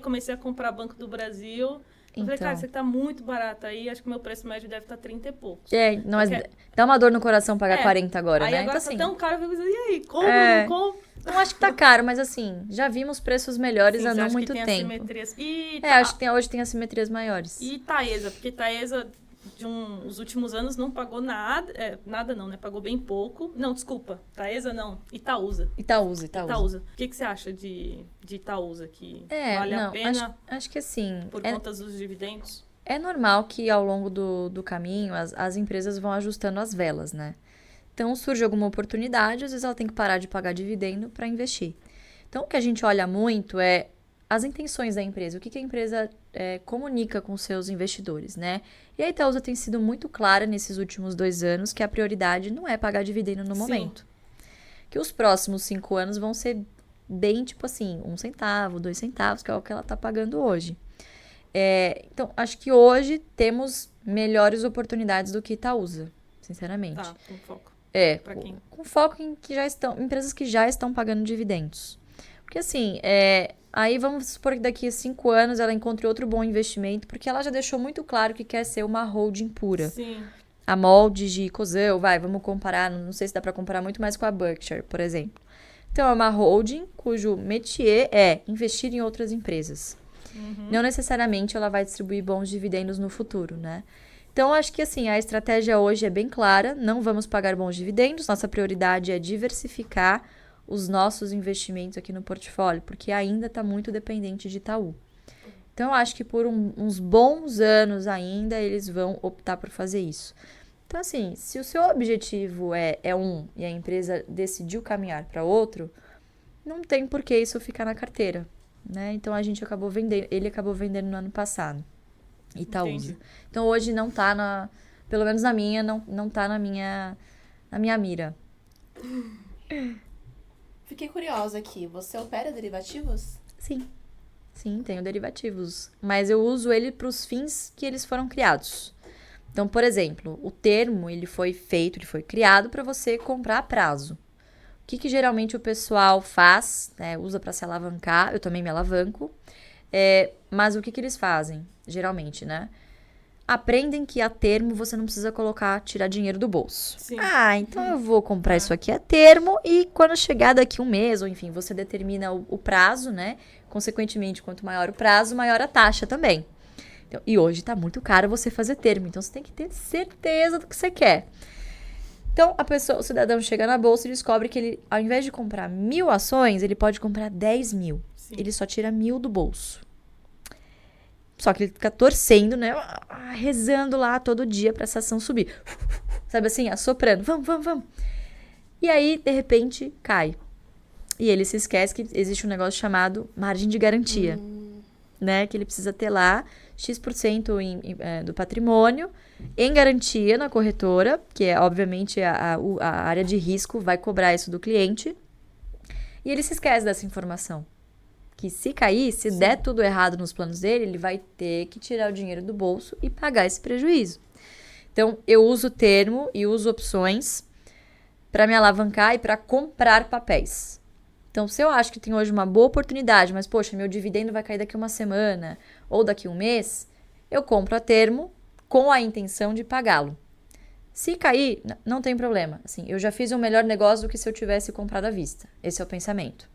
comecei a comprar Banco do Brasil. Eu falei, Então. cara, isso aqui tá muito barato. Aí acho que o meu preço médio deve estar 30 e poucos. Não, mas dá uma dor no coração pagar É. 40 agora, Aí né? agora Então, tá assim, tão caro, eu fico pensando, e aí, compro, É. não compro? não acho que tá caro, mas assim, já vimos preços melhores Sim, há você não acha muito que tem tempo. assimetrias. E, Acho que hoje tem assimetrias maiores. e Taesa, porque Taesa, os últimos anos, não pagou nada. Nada não, né? Pagou bem pouco. Não, desculpa. Taesa não. Itaúsa. Itaúsa. Itaúsa. O que você acha de Itaúsa? Que vale a Não, pena acho que assim, por conta dos dividendos? é normal que ao longo do caminho as empresas vão ajustando as velas, né? Então surge alguma oportunidade, às vezes ela tem que parar de pagar dividendo para investir. Então o que a gente olha muito é as intenções da empresa, o que a empresa comunica com seus investidores, né? E a Itaúsa tem sido muito clara nesses últimos 2 anos que a prioridade não é pagar dividendo no Sim. momento. Que os próximos 5 anos vão ser bem, tipo assim, 1 centavo, 2 centavos, que é o que ela está pagando hoje. Então, acho que hoje temos melhores oportunidades do que Itaúsa, sinceramente. Tá, com foco. Pra quem? Com foco em empresas que já estão pagando dividendos. Porque assim, aí vamos supor que daqui a 5 anos ela encontre outro bom investimento, porque ela já deixou muito claro que quer ser uma holding pura. Sim. A molde de Cozão, vamos comparar, não sei se dá para comparar muito mais com a Berkshire, por exemplo. Então, é uma holding cujo métier é investir em outras empresas. Não necessariamente ela vai distribuir bons dividendos no futuro, né? Então, acho que assim, a estratégia hoje é bem clara, não vamos pagar bons dividendos, nossa prioridade é diversificar os nossos investimentos aqui no portfólio, porque ainda está muito dependente de Itaú. Então, eu acho que por uns bons anos ainda, eles vão optar por fazer isso. Então, assim, se o seu objetivo é um e a empresa decidiu caminhar para outro, não tem por que isso ficar na carteira, né? Então, ele acabou vendendo no ano passado, Itaúsa. Entendi. Então, hoje não tá pelo menos na minha, não tá na minha mira. Fiquei curiosa aqui. Você opera derivativos? Sim, tenho derivativos, mas eu uso ele para os fins que eles foram criados. Então, por exemplo, o termo, ele foi criado para você comprar a prazo. O que geralmente o pessoal faz, né, usa para se alavancar, eu também me alavanco, mas o que eles fazem, geralmente, né? Aprendem que a termo você não precisa tirar dinheiro do bolso. Sim. Então eu vou comprar isso aqui a termo e quando chegar daqui um mês, ou enfim, você determina o prazo, né? Consequentemente, quanto maior o prazo, maior a taxa também. Então, e hoje tá muito caro você fazer termo, então você tem que ter certeza do que você quer. Então, o cidadão chega na bolsa e descobre que ele, ao invés de comprar 1.000 ações, ele pode comprar 10.000. Sim. Ele só tira 1.000 do bolso. Só que ele fica torcendo, né? Rezando lá todo dia pra essa ação subir. Sabe assim? Assoprando. Vamos. E aí, de repente, cai. E ele se esquece que existe um negócio chamado margem de garantia. Né? Que ele precisa ter lá X% do patrimônio em garantia na corretora, que é, obviamente, a área de risco vai cobrar isso do cliente. E ele se esquece dessa informação. Que se cair, se der tudo errado nos planos dele, ele vai ter que tirar o dinheiro do bolso e pagar esse prejuízo. Então, eu uso termo e uso opções para me alavancar e para comprar papéis. Então, se eu acho que tem hoje uma boa oportunidade, mas, poxa, meu dividendo vai cair daqui uma semana ou daqui um mês, eu compro a termo com a intenção de pagá-lo. Se cair, não tem problema. Assim, eu já fiz um melhor negócio do que se eu tivesse comprado à vista. Esse é o pensamento.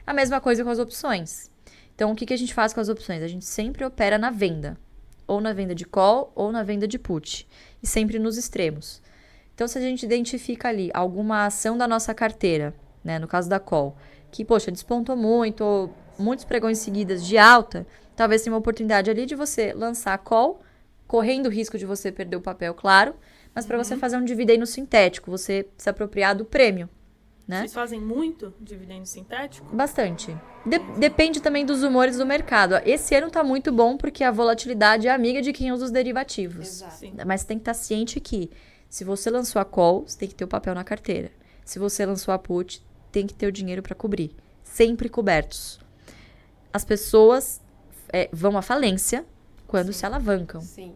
A mesma coisa com as opções. Então, o que a gente faz com as opções? A gente sempre opera na venda. Ou na venda de call, ou na venda de put. E sempre nos extremos. Então, se a gente identifica ali alguma ação da nossa carteira, né, no caso da call, que, poxa, despontou muito, ou muitos pregões seguidas de alta, talvez tenha uma oportunidade ali de você lançar a call, correndo o risco de você perder o papel, claro, mas para você fazer um dividendo sintético, você se apropriar do prêmio. Né? Vocês fazem muito dividendo sintético? Bastante. Depende também dos humores do mercado. Esse ano tá muito bom porque a volatilidade é amiga de quem usa os derivativos. Exato. Sim. Mas tem que estar ciente que se você lançou a call, você tem que ter o papel na carteira. Se você lançou a put, tem que ter o dinheiro para cobrir. Sempre cobertos. As pessoas vão à falência quando se alavancam. Sim.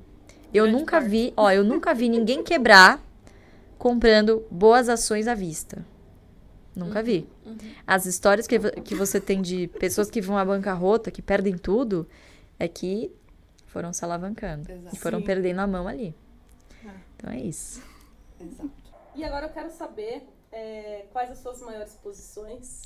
Eu nunca vi ninguém quebrar comprando boas ações à vista. Nunca vi. As histórias que você tem de pessoas que vão à bancarrota, que perdem tudo, é que foram se alavancando. Exato. E foram Sim. perdendo a mão ali. É. Então é isso. Exato. E agora eu quero saber quais as suas maiores posições.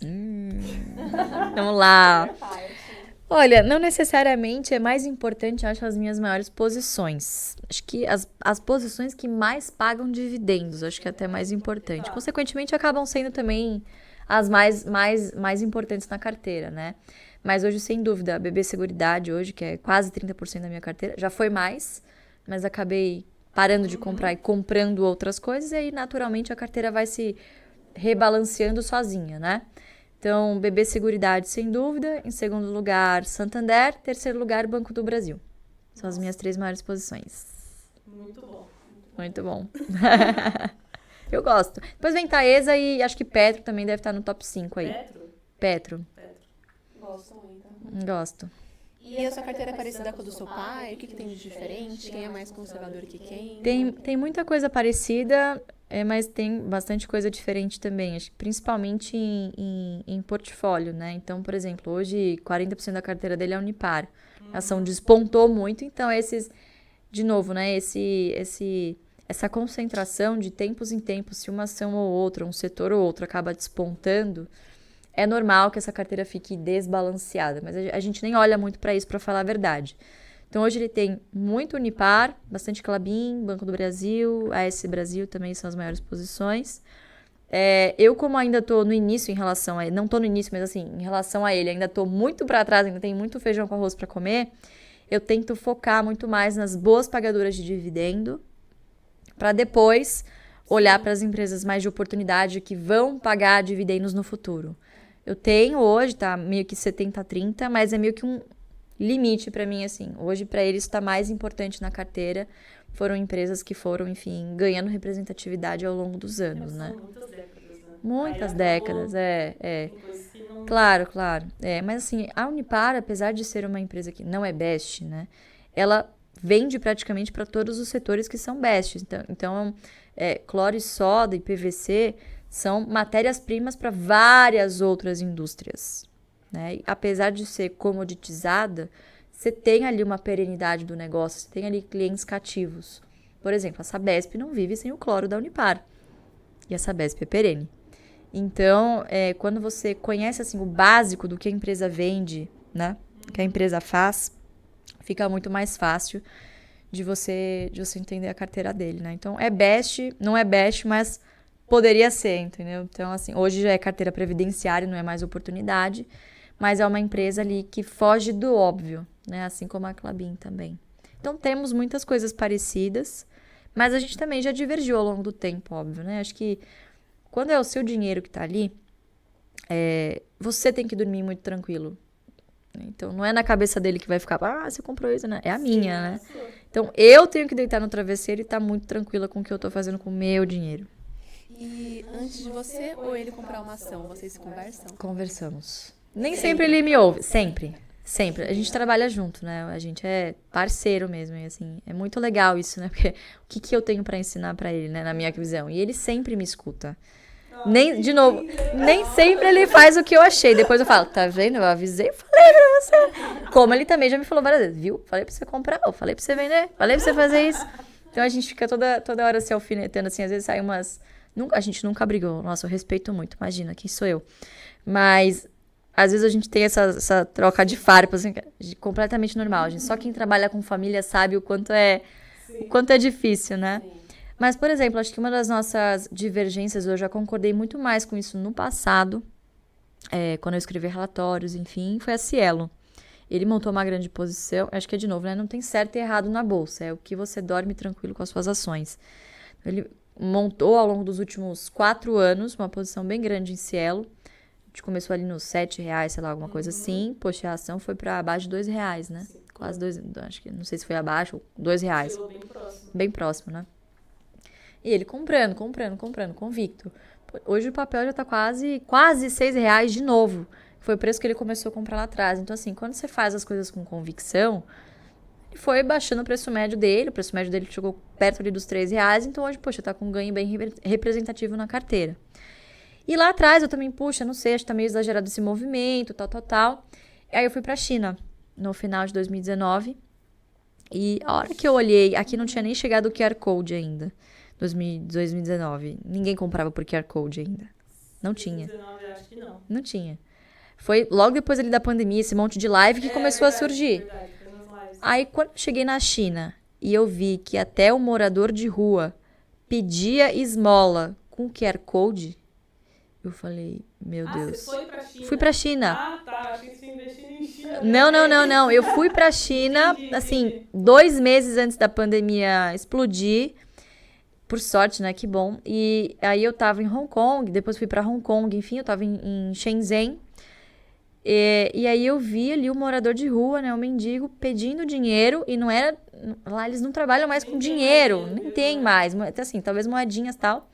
Vamos lá. Primeira parte. Olha, não necessariamente é mais importante, acho, as minhas maiores posições. Acho que as posições que mais pagam dividendos, acho que é até mais importante. Consequentemente, acabam sendo também as mais importantes na carteira, né? Mas hoje, sem dúvida, a BB Seguridade hoje, que é quase 30% da minha carteira, já foi mais, mas acabei parando de comprar e comprando outras coisas, e aí, naturalmente, a carteira vai se rebalanceando sozinha, né? Então, BB Seguridade, sem dúvida. Em segundo lugar, Santander. Terceiro lugar, Banco do Brasil. São as minhas 3 maiores posições. Muito bom. Muito bom. Eu gosto. Depois vem Taesa e acho que Petro também deve estar no top 5 aí. Petro. Gosto muito. Gosto. E a sua carteira é parecida com a do seu pai? O que tem de diferente? Quem é mais conservador que quem? Tem muita coisa parecida, mas tem bastante coisa diferente também. Acho que principalmente em portfólio, né? Então, por exemplo, hoje 40% da carteira dele é Unipar. A ação despontou muito, então de novo, né? Essa concentração de tempos em tempos, se uma ação ou outra, um setor ou outro acaba despontando, é normal que essa carteira fique desbalanceada, mas a gente nem olha muito para isso, para falar a verdade. Então, hoje ele tem muito Unipar, bastante Klabin, Banco do Brasil, AS Brasil também são as maiores posições. Eu, como ainda estou no início em relação a ele, não estou no início, mas assim, em relação a ele, ainda estou muito para trás, ainda tem muito feijão com arroz para comer, eu tento focar muito mais nas boas pagadoras de dividendo, para depois olhar para as empresas mais de oportunidade que vão pagar dividendos no futuro. Eu tenho hoje, tá meio que 70-30, mas é meio que um limite para mim, assim. Hoje, para eles, está mais importante na carteira. Foram empresas que foram, enfim, ganhando representatividade ao longo dos anos, né? São muitas décadas, né? Muitas décadas, Tem coisas que não... Claro. Mas assim, a Unipar, apesar de ser uma empresa que não é best, né? Ela vende praticamente para todos os setores que são best. Então cloro e soda e PVC são matérias-primas para várias outras indústrias, né? E apesar de ser comoditizada, você tem ali uma perenidade do negócio, você tem ali clientes cativos. Por exemplo, a Sabesp não vive sem o cloro da Unipar. E a Sabesp é perene. Então, quando você conhece assim, o básico do que a empresa vende, né? Que a empresa faz, fica muito mais fácil de você entender a carteira dele, né? Então, não é best, mas poderia ser, entendeu? Então, assim, hoje já é carteira previdenciária, não é mais oportunidade, mas é uma empresa ali que foge do óbvio, né? Assim como a Klabin também. Então, temos muitas coisas parecidas, mas a gente também já divergiu ao longo do tempo, óbvio, né? Acho que quando é o seu dinheiro que tá ali, você tem que dormir muito tranquilo. Então, não é na cabeça dele que vai ficar, você comprou isso, né? É a minha, né? Então, eu tenho que deitar no travesseiro e estar muito tranquila com o que eu tô fazendo com o meu dinheiro. E antes de você ou ele comprar uma ação, vocês conversam? Conversamos. Nem sempre ele me ouve. Sempre. A gente trabalha junto, né? A gente é parceiro mesmo. E assim, é muito legal isso, né? Porque o que eu tenho pra ensinar pra ele, né? Na minha visão. E ele sempre me escuta. Nem sempre ele faz o que eu achei. Depois eu falo, tá vendo? Eu avisei, falei pra você. Como ele também já me falou várias vezes, viu? Falei pra você comprar, eu falei pra você vender, falei pra você fazer isso. Então a gente fica toda hora se alfinetando, assim, às vezes sai umas... A gente nunca brigou. Nossa, eu respeito muito, imagina, quem sou eu? Mas às vezes a gente tem essa troca de farpas, assim, completamente normal, gente. Só quem trabalha com família sabe o quanto é difícil, né? Sim. Mas, por exemplo, acho que uma das nossas divergências, eu já concordei muito mais com isso no passado, quando eu escrevi relatórios, enfim, foi a Cielo. Ele montou uma grande posição, acho que de novo, né? Não tem certo e errado na bolsa, é o que você dorme tranquilo com as suas ações. Ele montou ao longo dos últimos 4 anos uma posição bem grande em Cielo. A gente começou ali nos R$7, sei lá, alguma coisa assim. Poxa, a ação foi para abaixo de R$2, né? Sim. Quase 2, acho que não sei se foi abaixo, R$2. Chegou bem próximo. Bem próximo, né? E ele comprando, convicto. Hoje o papel já tá quase R$6 de novo. Foi o preço que ele começou a comprar lá atrás. Então, assim, quando você faz as coisas com convicção, ele foi baixando o preço médio dele. O preço médio dele chegou perto ali dos R$3. Então, hoje, poxa, tá com um ganho bem representativo na carteira. E lá atrás, eu também, não sei, acho que tá meio exagerado esse movimento, tal. E aí eu fui pra China, no final de 2019. E a hora que eu olhei, aqui não tinha nem chegado o QR Code ainda, 2019. Ninguém comprava por QR Code ainda. Não tinha. 2019, acho que não. Não tinha. Foi logo depois ali da pandemia, esse monte de live que começou a surgir. Verdade, foi nas lives. Aí, quando eu cheguei na China e eu vi que até o morador de rua pedia esmola com QR Code, eu falei, meu Deus. Você foi pra China? Fui pra China. Ah, tá. Achei que você investiu em China. Não. Eu fui pra China, Entendi. assim, 2 meses antes da pandemia explodir. Por sorte, né? Que bom. E aí eu tava em Hong Kong, depois fui pra Hong Kong, enfim, eu tava em Shenzhen. E aí eu vi ali o morador de rua, né? O mendigo pedindo dinheiro e não era... Lá eles não trabalham mais com dinheiro, nem tem mais. Assim, talvez moedinhas e tal.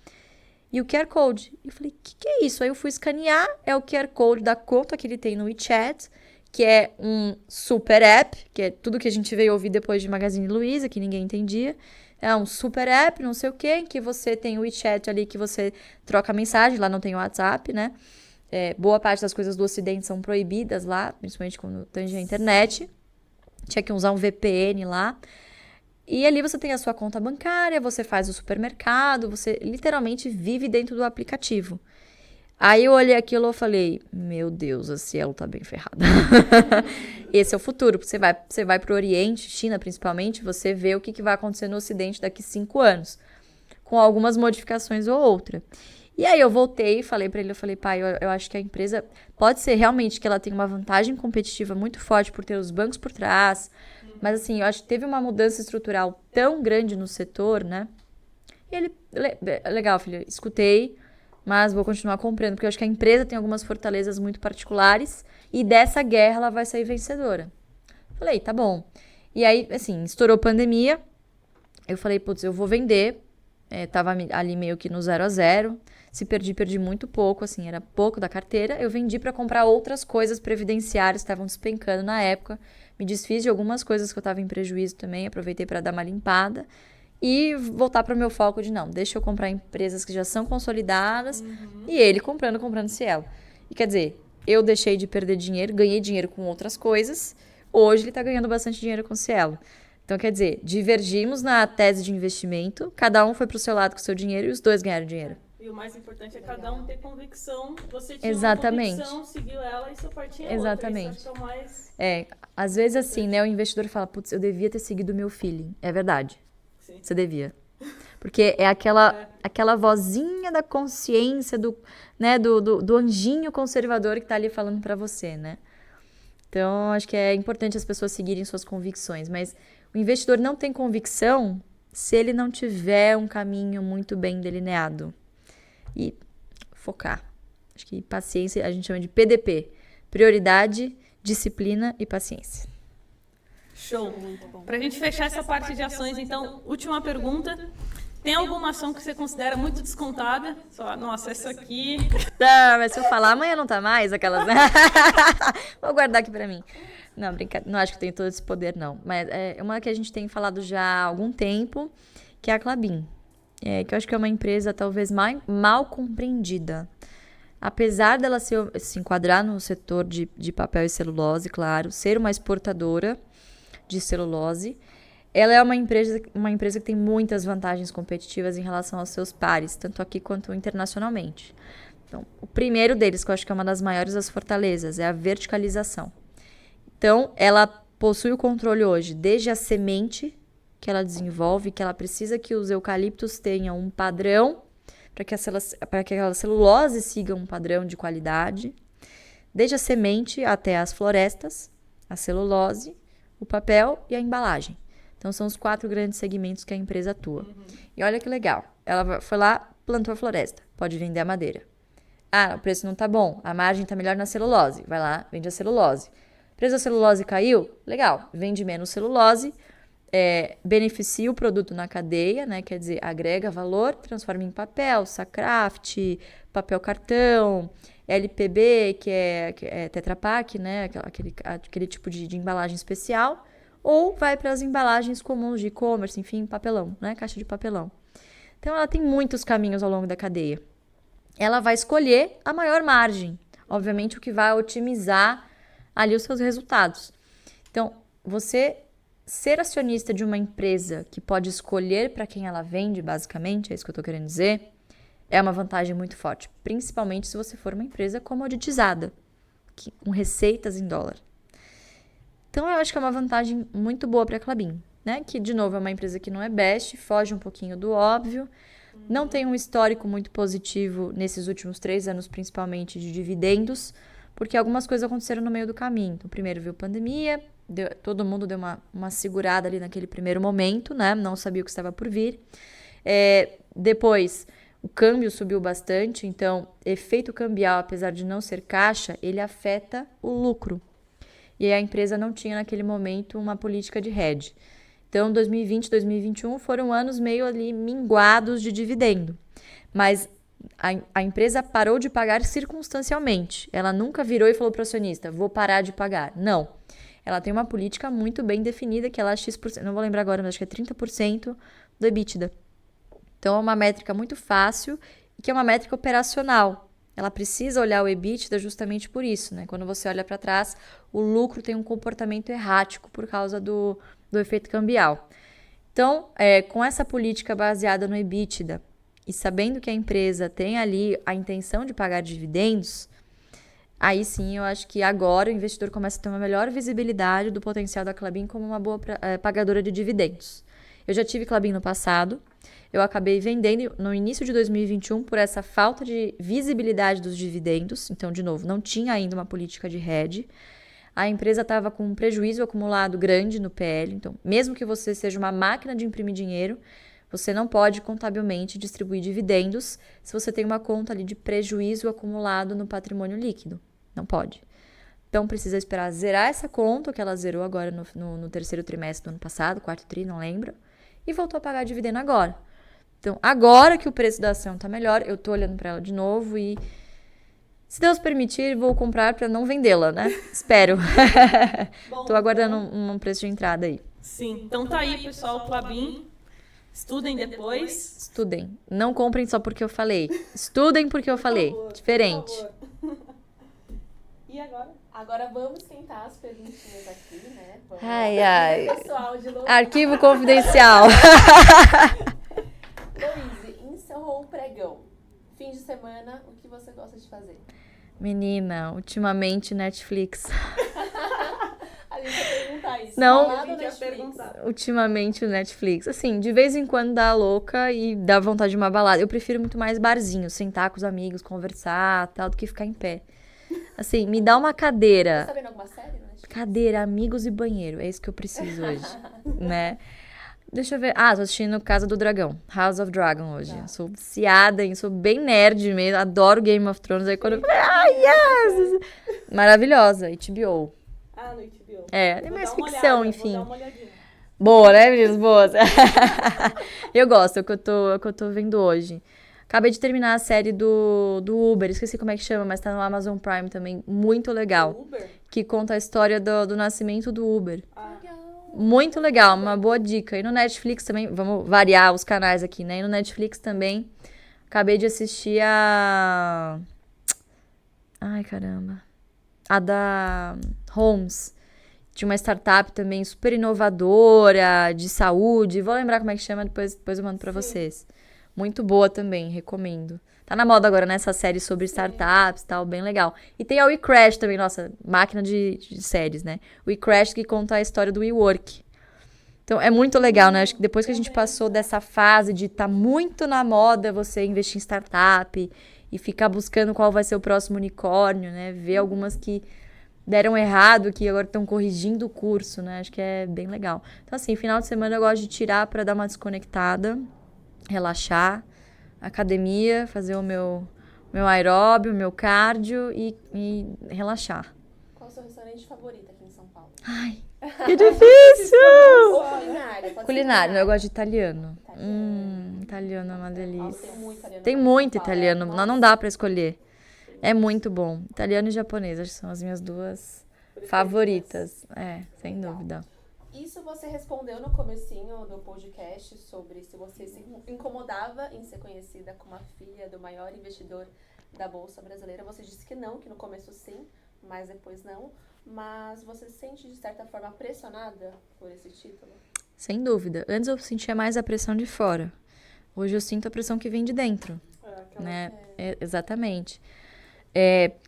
E o QR Code. E eu falei, que é isso? Aí eu fui escanear, é o QR Code da conta que ele tem no WeChat, que é um super app, que é tudo que a gente veio ouvir depois de Magazine Luiza, que ninguém entendia. É um super app, não sei o quê, que você tem o WeChat ali, que você troca mensagem, lá não tem o WhatsApp, né? Boa parte das coisas do Ocidente são proibidas lá, principalmente quando tange a internet. Tinha que usar um VPN lá. E ali você tem a sua conta bancária, você faz o supermercado, você literalmente vive dentro do aplicativo. Aí eu olhei aquilo e falei, meu Deus, a Cielo tá bem ferrada. Esse é o futuro, porque você vai pro Oriente, China principalmente, você vê o que vai acontecer no Ocidente daqui 5 anos, com algumas modificações ou outra. E aí eu voltei e falei pra ele, eu falei, pai, eu acho que a empresa pode ser realmente que ela tem uma vantagem competitiva muito forte por ter os bancos por trás, mas assim, eu acho que teve uma mudança estrutural tão grande no setor, né? E ele, legal, filha, escutei, mas vou continuar comprando, porque eu acho que a empresa tem algumas fortalezas muito particulares e dessa guerra ela vai sair vencedora. Falei, tá bom. E aí, assim, estourou a pandemia, eu falei, putz, eu vou vender, tava ali meio que no 0 a 0, se perdi muito pouco, assim, era pouco da carteira, eu vendi para comprar outras coisas previdenciárias que estavam despencando na época, me desfiz de algumas coisas que eu estava em prejuízo também, aproveitei para dar uma limpada e voltar para o meu foco de não, deixa eu comprar empresas que já são consolidadas e ele comprando Cielo. E quer dizer, eu deixei de perder dinheiro, ganhei dinheiro com outras coisas, hoje ele está ganhando bastante dinheiro com Cielo. Então, quer dizer, divergimos na tese de investimento, cada um foi para o seu lado com o seu dinheiro e os dois ganharam dinheiro. E o mais importante é cada um ter convicção. Você tinha Exatamente. uma convicção, seguiu ela e seu partinho é Exatamente. outra. Isso acho que é o mais... Às vezes assim, né, o investidor fala, putz, eu devia ter seguido o meu feeling. É verdade. Sim. Você devia. Porque é aquela vozinha da consciência, do anjinho conservador que tá ali falando pra você, né? Então, acho que é importante as pessoas seguirem suas convicções, mas o investidor não tem convicção se ele não tiver um caminho muito bem delineado. E focar. Acho que paciência a gente chama de PDP. Prioridade, disciplina e paciência. Show. Pra gente fechar essa parte de ações, então, última pergunta. Tem alguma ação que você considera muito descontada? Só, nossa, essa aqui... Mas se eu falar, amanhã não tá mais, aquelas... Vou guardar aqui pra mim. Não, brincadeira. Não acho que eu tenho todo esse poder, não. Mas é uma que a gente tem falado já há algum tempo, que é a Klabin. Que eu acho que é uma empresa talvez mal compreendida. Apesar dela se enquadrar no setor de papel e celulose, claro, ser uma exportadora de celulose, ela é uma empresa que tem muitas vantagens competitivas em relação aos seus pares, tanto aqui quanto internacionalmente. Então, o primeiro deles, que eu acho que é uma das maiores das fortalezas, é a verticalização. Então, ela possui o controle hoje desde a semente que ela desenvolve, que ela precisa que os eucaliptos tenham um padrão para que aquela celulose siga um padrão de qualidade, desde a semente até as florestas, a celulose, o papel e a embalagem. Então, são os 4 grandes segmentos que a empresa atua. E olha que legal, ela foi lá, plantou a floresta, pode vender a madeira. Ah, o preço não tá bom, a margem tá melhor na celulose, vai lá, vende a celulose. O preço da celulose caiu? Legal, vende menos celulose, beneficia o produto na cadeia, né? Quer dizer, agrega valor, transforma em papel, Sacraft, papel cartão, LPB, que é Tetra Pak, né? Aquele tipo de embalagem especial, ou vai para as embalagens comuns de e-commerce, enfim, papelão, né? Caixa de papelão. Então, ela tem muitos caminhos ao longo da cadeia. Ela vai escolher a maior margem, obviamente o que vai otimizar ali os seus resultados. Então, você ser acionista de uma empresa que pode escolher para quem ela vende, basicamente, é isso que eu estou querendo dizer, é uma vantagem muito forte, principalmente se você for uma empresa comoditizada, com receitas em dólar. Então, eu acho que é uma vantagem muito boa para a Klabin, né? Que, de novo, é uma empresa que não é best, foge um pouquinho do óbvio, não tem um histórico muito positivo nesses últimos 3 anos, principalmente de dividendos, porque algumas coisas aconteceram no meio do caminho. Então, primeiro veio pandemia, todo mundo deu uma segurada ali naquele primeiro momento, né? Não sabia o que estava por vir. Depois, o câmbio subiu bastante, então, efeito cambial, apesar de não ser caixa, ele afeta o lucro. E a empresa não tinha, naquele momento, uma política de hedge. Então, 2020 e 2021 foram anos meio ali minguados de dividendo. Mas a empresa parou de pagar circunstancialmente. Ela nunca virou e falou para o acionista, vou parar de pagar. Não. Ela tem uma política muito bem definida, que ela é X%, não vou lembrar agora, mas acho que é 30% do EBITDA. Então, é uma métrica muito fácil e que é uma métrica operacional. Ela precisa olhar o EBITDA justamente por isso, né? Quando você olha para trás, o lucro tem um comportamento errático por causa do efeito cambial. Então, com essa política baseada no EBITDA e sabendo que a empresa tem ali a intenção de pagar dividendos, aí sim eu acho que agora o investidor começa a ter uma melhor visibilidade do potencial da Klabin como uma boa pagadora de dividendos. Eu já tive Klabin no passado, eu acabei vendendo no início de 2021 por essa falta de visibilidade dos dividendos. Então, de novo, não tinha ainda uma política de hedge. A empresa estava com um prejuízo acumulado grande no PL. Então, mesmo que você seja uma máquina de imprimir dinheiro, você não pode contabilmente distribuir dividendos se você tem uma conta ali de prejuízo acumulado no patrimônio líquido. Não pode. Então, precisa esperar zerar essa conta, que ela zerou agora no terceiro trimestre do ano passado, quarto tri, não lembro, e voltou a pagar dividendo agora. Então, agora que o preço da ação está melhor, eu estou olhando para ela de novo e, se Deus permitir, vou comprar para não vendê-la, né? Espero. Estou aguardando um preço de entrada aí. Sim, então tá aí, pessoal, Klabin. Estudem depois. Estudem. Não comprem só porque eu falei. Estudem porque eu falei. Diferente. E agora? Agora vamos tentar as perguntinhas aqui, né? Vamos Ai. pessoal de Luiz. Arquivo confidencial. Luiz, encerrou o pregão. Fim de semana, o que você gosta de fazer? Menina, ultimamente Netflix. A gente ia perguntar isso. Não. Balada ou Netflix? Ultimamente o Netflix. Assim, de vez em quando dá louca e dá vontade de uma balada. Eu prefiro muito mais barzinho, sentar com os amigos, conversar, tal, do que ficar em pé. Assim, me dá uma cadeira. Tá sabendo alguma série no Netflix? Cadeira, amigos e banheiro. É isso que eu preciso hoje, né? Deixa eu ver. Ah, tô assistindo Casa do Dragão. House of Dragon hoje. Tá. Sou viciada, sou bem nerd mesmo. Adoro Game of Thrones. Aí quando eu falei, yes! Maravilhosa. HBO. Ah, no HBO. É mais Vou dar uma ficção, olhada, enfim. Vou dar uma olhadinha. Boa, né, meninas? Boas. Eu gosto, é o que eu tô vendo hoje. Acabei de terminar a série do Uber, esqueci como é que chama, mas tá no Amazon Prime também, muito legal. Uber? Que conta a história do nascimento do Uber. Legal. Muito legal, uma boa dica. E no Netflix também, vamos variar os canais aqui, né? E no Netflix também, acabei de assistir a... Ai, caramba. A da Homes. De uma startup também super inovadora, de saúde. Vou lembrar como é que chama, depois eu mando pra vocês. Muito boa também, recomendo. Tá na moda agora, né, essa série sobre startups e tal, bem legal. E tem a WeCrash também, nossa, máquina de séries, né? WeCrash que conta a história do WeWork. Então, é muito legal, né? Acho que depois que a gente passou dessa fase de tá muito na moda você investir em startup e ficar buscando qual vai ser o próximo unicórnio, né? Ver algumas que deram errado, que agora estão corrigindo o curso, né? Acho que é bem legal. Então, assim, final de semana eu gosto de tirar pra dar uma desconectada, relaxar, academia, fazer o meu aeróbio, o meu cardio e relaxar. Qual o seu restaurante favorito aqui em São Paulo? Ai, que difícil! Ou culinária? Pode ser Culinário, eu gosto de italiano. Italiano. Italiano é uma delícia. Tem muito italiano. Tem aqui em muito São Paulo. italiano, Nossa. não dá pra escolher. É muito bom. Italiano e japonês, acho que são as minhas duas favoritas. É, sem dúvida. Isso você respondeu no comecinho do podcast sobre se você se incomodava em ser conhecida como a filha do maior investidor da Bolsa Brasileira. Você disse que não, que no começo sim, mas depois não. Mas você se sente, de certa forma, pressionada por esse título? Sem dúvida. Antes eu sentia mais a pressão de fora. Hoje eu sinto a pressão que vem de dentro. Né? Exatamente.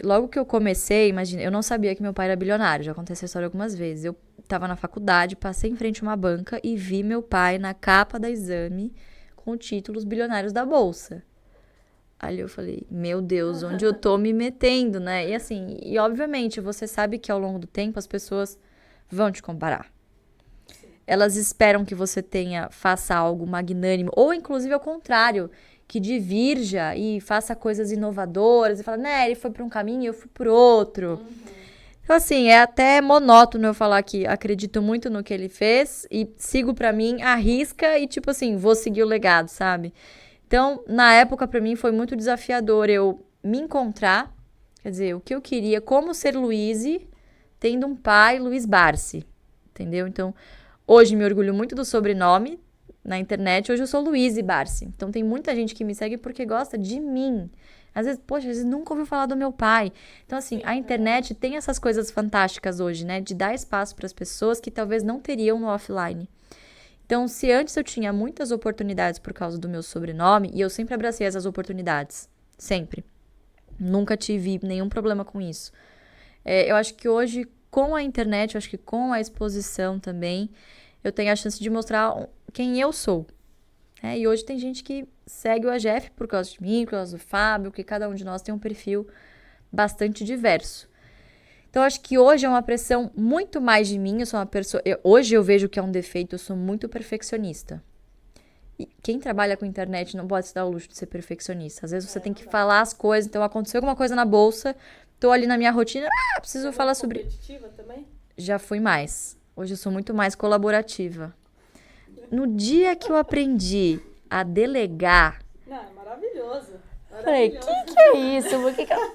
Logo que eu comecei, imagina, eu não sabia que meu pai era bilionário, já contei essa história algumas vezes. Eu tava na faculdade, passei em frente a uma banca e vi meu pai na capa da Exame com o título Os Bilionários da Bolsa. Ali eu falei, meu Deus, onde eu tô me metendo, né? E assim, e obviamente você sabe que ao longo do tempo as pessoas vão te comparar. Elas esperam que você faça algo magnânimo, ou inclusive ao contrário, que divirja e faça coisas inovadoras e fala, né, ele foi por um caminho e eu fui por outro. Então, assim, é até monótono eu falar que acredito muito no que ele fez e sigo pra mim, arrisca e, tipo assim, vou seguir o legado, sabe? Então, na época, pra mim, foi muito desafiador eu me encontrar, quer dizer, o que eu queria, como ser Luíse, tendo um pai, Luiz Barsi, entendeu? Então, hoje me orgulho muito do sobrenome na internet, hoje eu sou Luíse Barsi. Então, tem muita gente que me segue porque gosta de mim. Às vezes, poxa, às vezes nunca ouviu falar do meu pai. Então, assim, a internet tem essas coisas fantásticas hoje, né? De dar espaço para as pessoas que talvez não teriam no offline. Então, se antes eu tinha muitas oportunidades por causa do meu sobrenome, e eu sempre abracei essas oportunidades. Sempre. Nunca tive nenhum problema com isso. Eu acho que hoje, com a internet, eu acho que com a exposição também, eu tenho a chance de mostrar quem eu sou. E hoje tem gente que segue o AGF por causa de mim, por causa do Fábio, porque cada um de nós tem um perfil bastante diverso. Então, acho que hoje é uma pressão muito mais de mim. Eu sou uma pessoa... hoje eu vejo que é um defeito, eu sou muito perfeccionista. E quem trabalha com internet não pode se dar o luxo de ser perfeccionista. Às vezes você tem que falar as coisas. Então, aconteceu alguma coisa na bolsa, tô ali na minha rotina, preciso falar sobre... competitiva também? Já fui mais. Hoje eu sou muito mais colaborativa. No dia que eu aprendi a delegar... Não, é maravilhoso. Falei, que é isso?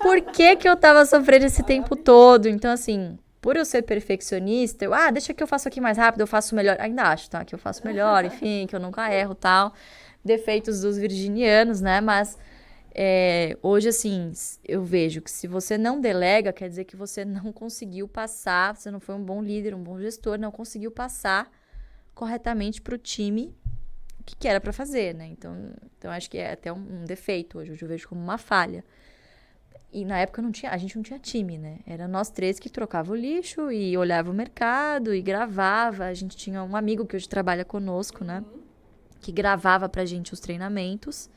Por que eu tava sofrendo esse tempo todo? Então, assim, por eu ser perfeccionista, deixa que eu faço aqui mais rápido, eu faço melhor. Ainda acho, tá? Que eu faço melhor, enfim, que eu nunca erro e tal. Defeitos dos virginianos, né? Mas hoje, assim, eu vejo que se você não delega, quer dizer que você não conseguiu passar, você não foi um bom líder, um bom gestor, não conseguiu passar corretamente pro time o que era para fazer, né? Então acho que é até um defeito hoje eu vejo como uma falha. E na época a gente não tinha time, né? Era nós três que trocava o lixo e olhava o mercado e gravava. A gente tinha um amigo que hoje trabalha conosco, né? Que gravava pra gente os treinamentos.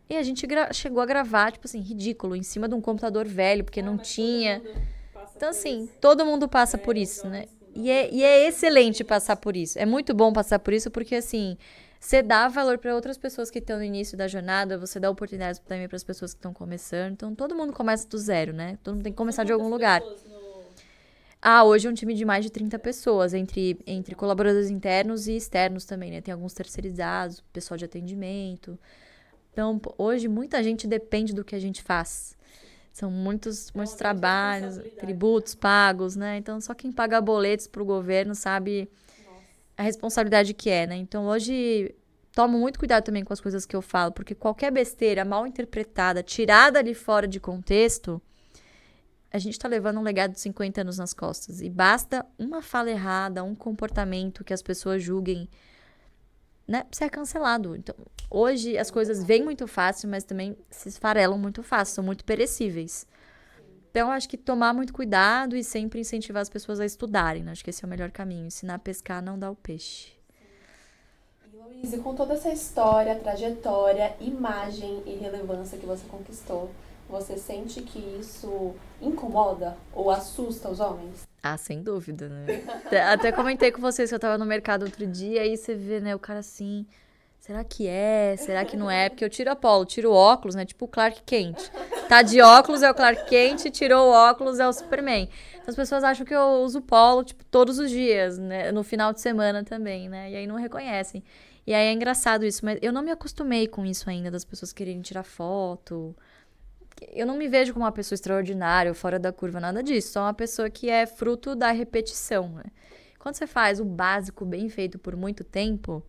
E a gente chegou a gravar, tipo assim, ridículo, em cima de um computador velho, porque não tinha. Então, assim, todo mundo passa por isso, né? E é excelente passar por isso. É muito bom passar por isso, porque, assim... Você dá valor para outras pessoas que estão no início da jornada, você dá oportunidades também para as pessoas que estão começando. Então, todo mundo começa do zero, né? Todo mundo tem que começar de algum lugar. Hoje é um time de mais de 30 pessoas, entre colaboradores internos e externos também, né? Tem alguns terceirizados, pessoal de atendimento. Então, hoje, muita gente depende do que a gente faz. São muitos trabalhos, tributos pagos, né? Então, só quem paga boletos para o governo sabe... a responsabilidade que é, né? Então, hoje, tomo muito cuidado também com as coisas que eu falo, porque qualquer besteira mal interpretada, tirada ali fora de contexto, a gente tá levando um legado de 50 anos nas costas. E basta uma fala errada, um comportamento que as pessoas julguem, né? Pra ser cancelado. Então, hoje, as coisas vêm muito fácil, mas também se esfarelam muito fácil, são muito perecíveis. Então, acho que tomar muito cuidado e sempre incentivar as pessoas a estudarem, né? Acho que esse é o melhor caminho. Ensinar a pescar, não dar o peixe. E, Luíse, com toda essa história, trajetória, imagem e relevância que você conquistou, você sente que isso incomoda ou assusta os homens? Sem dúvida, né? Até comentei com vocês que eu tava no mercado outro dia, aí você vê, né, o cara assim... Será que é? Será que não é? Porque eu tiro tiro o óculos, né? Tipo o Clark Kent. Tá de óculos é o Clark Kent, tirou o óculos é o Superman. Então as pessoas acham que eu uso polo, tipo, todos os dias, né? No final de semana também, né? E aí não reconhecem. E aí é engraçado isso, mas eu não me acostumei com isso ainda, das pessoas quererem tirar foto. Eu não me vejo como uma pessoa extraordinária ou fora da curva, nada disso. Só uma pessoa que é fruto da repetição, né? Quando você faz o básico bem feito por muito tempo...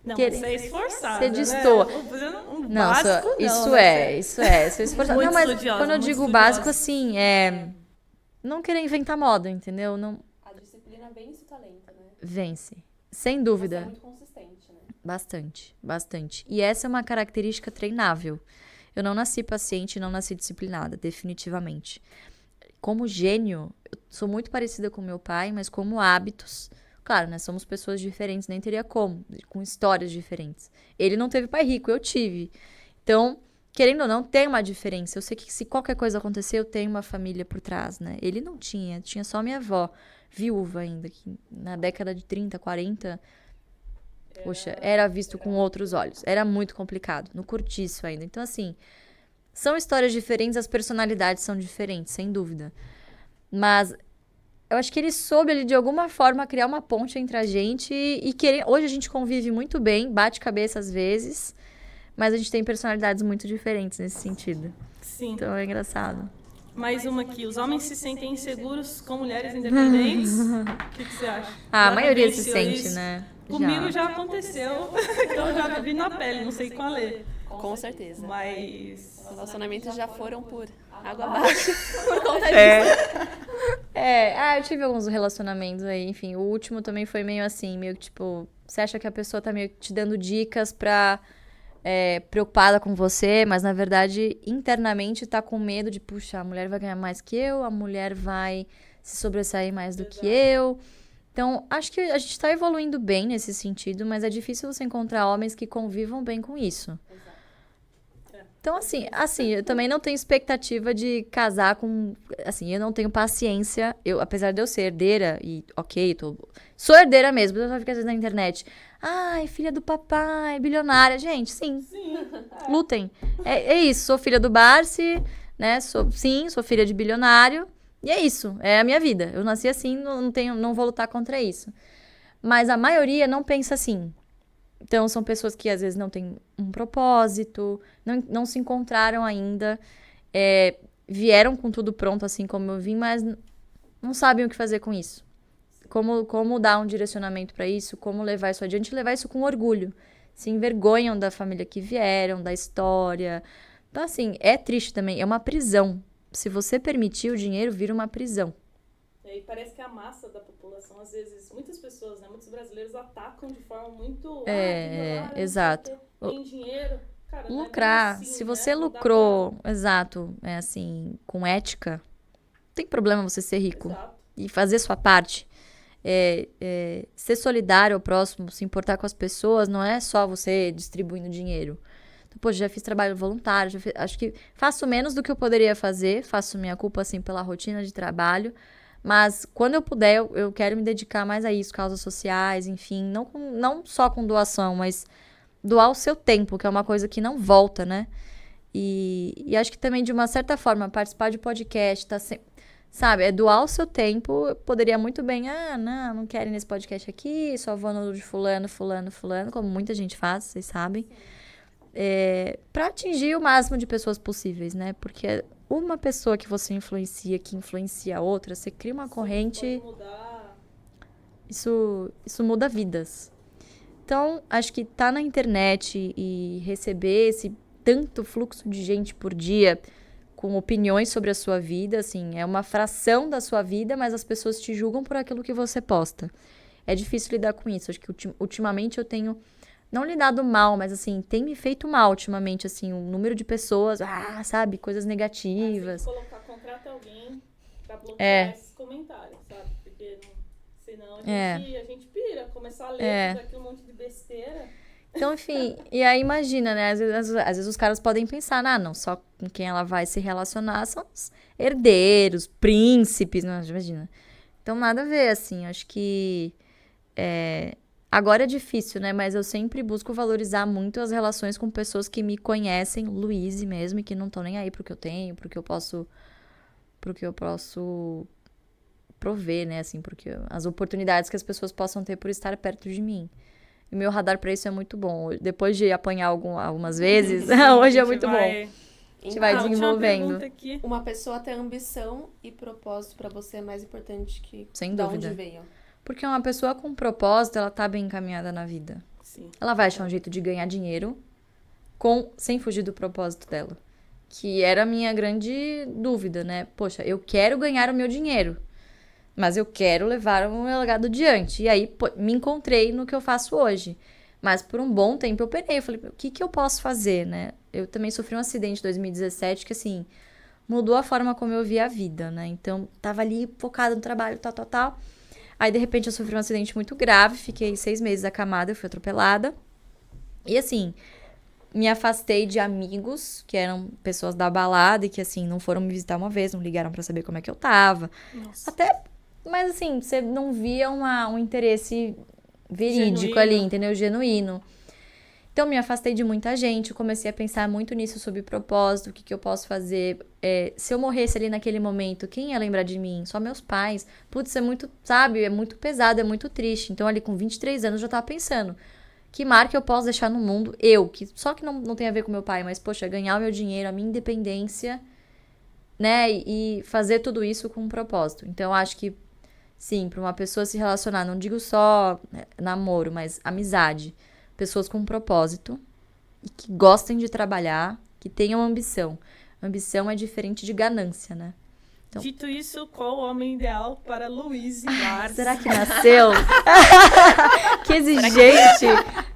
Não, você é esforçado, você destoa. Né? Não, básico, isso não, é esforçado. Não, mas quando eu digo básico, assim, não querer inventar moda, entendeu? Não... A disciplina vence o talento, né? Vence. Sem dúvida. Você é muito consistente, né? Bastante, bastante. E essa é uma característica treinável. Eu não nasci paciente, não nasci disciplinada, definitivamente. Como gênio, eu sou muito parecida com meu pai, mas como hábitos... Claro, nós somos pessoas diferentes, nem teria como, com histórias diferentes. Ele não teve pai rico, eu tive. Então, querendo ou não, tem uma diferença. Eu sei que se qualquer coisa acontecer, eu tenho uma família por trás, né? Ele não tinha só minha avó, viúva ainda, que na década de 30, 40, poxa, era visto com outros olhos. Era muito complicado, no cortiço ainda. Então, assim, são histórias diferentes, as personalidades são diferentes, sem dúvida. Mas... eu acho que ele soube ali, de alguma forma, criar uma ponte entre a gente e querer... Hoje a gente convive muito bem, bate cabeça às vezes, mas a gente tem personalidades muito diferentes nesse sentido. Sim. Então é engraçado. Mais uma aqui. Os homens se sentem inseguros com mulheres independentes? O que você acha? A Já maioria se vivenciou sente, isso? né? Comigo já aconteceu, então eu já vi na pele, não sei com a Lê. Com certeza. Mas... Os relacionamentos já foram por água abaixo por conta disso. Eu tive alguns relacionamentos aí, enfim, o último também foi meio assim, meio que tipo, você acha que a pessoa tá meio que te dando dicas pra... preocupada com você, mas na verdade, internamente tá com medo de, puxa, a mulher vai ganhar mais que eu, a mulher vai se sobressair mais do que eu. Então, acho que a gente tá evoluindo bem nesse sentido, mas é difícil você encontrar homens que convivam bem com isso. Então, assim, eu também não tenho expectativa de casar com... Assim, eu não tenho paciência. Apesar de eu ser herdeira, e ok, sou herdeira mesmo, eu só fico às vezes na internet. Ai, filha do papai, bilionária. Gente, sim. Lutem. É isso, sou filha do Barsi, né? Sou filha de bilionário. E é isso, é a minha vida. Eu nasci assim, não vou lutar contra isso. Mas a maioria não pensa assim. Então, são pessoas que às vezes não têm um propósito, não se encontraram ainda, vieram com tudo pronto, assim como eu vim, mas não sabem o que fazer com isso. Como dar um direcionamento para isso, como levar isso adiante, levar isso com orgulho. Se envergonham da família que vieram, da história. Então, assim, é triste também, é uma prisão. Se você permitir, o dinheiro vira uma prisão. E parece que a massa da população, às vezes, muitas pessoas, né, muitos brasileiros atacam de forma muito... exato. Tem dinheiro, cara, lucrar, assim, se você né? lucrou, exato, assim, com ética, não tem problema você ser rico. Exato. E fazer sua parte. Ser solidário ao próximo, se importar com as pessoas, não é só você distribuindo dinheiro. Então, poxa, já fiz trabalho voluntário, acho que faço menos do que eu poderia fazer, faço minha culpa, assim, pela rotina de trabalho, mas quando eu puder, eu quero me dedicar mais a isso, causas sociais, enfim, não só com doação, mas doar o seu tempo, que é uma coisa que não volta, né? E acho que também, de uma certa forma, participar de podcast, tá sempre... Sabe, doar o seu tempo. Eu poderia muito bem, não quero ir nesse podcast aqui, só vou no de fulano, como muita gente faz, vocês sabem. Pra atingir o máximo de pessoas possíveis, né? Porque uma pessoa que você influencia, que influencia a outra, você cria uma corrente... Pode mudar. Isso muda vidas. Então, acho que tá na internet e receber esse tanto fluxo de gente por dia... com opiniões sobre a sua vida, assim, é uma fração da sua vida, mas as pessoas te julgam por aquilo que você posta. É difícil lidar com isso. Acho que ultimamente eu tenho, não lidado mal, mas assim, tem me feito mal ultimamente, assim, o número de pessoas, sabe, coisas negativas. Contrata alguém pra bloquear esses comentários, sabe? Porque senão a gente pira, começar a ler tudo aquilo, um monte de besteira. Então, enfim, e aí imagina, né? Às vezes os caras podem pensar, não, só com quem ela vai se relacionar são os herdeiros, príncipes, não, imagina. Então, nada a ver, assim, acho que agora é difícil, né? Mas eu sempre busco valorizar muito as relações com pessoas que me conhecem, Luíse mesmo, e que não estão nem aí pro que eu tenho, pro que eu posso prover, né? Assim, porque as oportunidades que as pessoas possam ter por estar perto de mim. E o meu radar pra isso é muito bom. Depois de apanhar algumas vezes, hoje é muito bom. A gente vai desenvolvendo. Uma pessoa ter ambição e propósito pra você é mais importante que sem de dúvida. onde veio. Porque uma pessoa com propósito, ela tá bem encaminhada na vida. Sim. Ela vai achar um jeito de ganhar dinheiro sem fugir do propósito dela. que era a minha grande dúvida, né? Poxa, eu quero ganhar o meu dinheiro, mas eu quero levar o meu legado adiante. E aí, me encontrei no que eu faço hoje. Mas por um bom tempo eu penei, eu falei, o que eu posso fazer, né? Eu também sofri um acidente em 2017 que, assim, mudou a forma como eu via a vida, né? Então, tava ali focada no trabalho, tal. Aí, de repente, eu sofri um acidente muito grave, fiquei 6 meses acamada, eu fui atropelada. E, assim, me afastei de amigos, que eram pessoas da balada e que, assim, não foram me visitar uma vez, não ligaram pra saber como é que eu tava. Nossa. Mas, assim, você não via um interesse verídico Genuíno. ali, entendeu? Genuíno. Então, me afastei de muita gente, comecei a pensar muito nisso, sobre propósito, o que eu posso fazer. Se eu morresse ali naquele momento, quem ia lembrar de mim? Só meus pais. Putz, é muito, sabe, é muito pesado, é muito triste. Então, ali com 23 anos, eu já tava pensando, que marca eu posso deixar no mundo? Só que não tem a ver com meu pai, mas, poxa, ganhar o meu dinheiro, a minha independência, né? E fazer tudo isso com um propósito. Então, eu acho que, sim, para uma pessoa se relacionar, não digo só namoro, mas amizade. Pessoas com um propósito e que gostem de trabalhar, que tenham ambição. Ambição é diferente de ganância, né? Então, dito isso, qual o homem ideal para Louise Barsi? será que nasceu? Que exigente!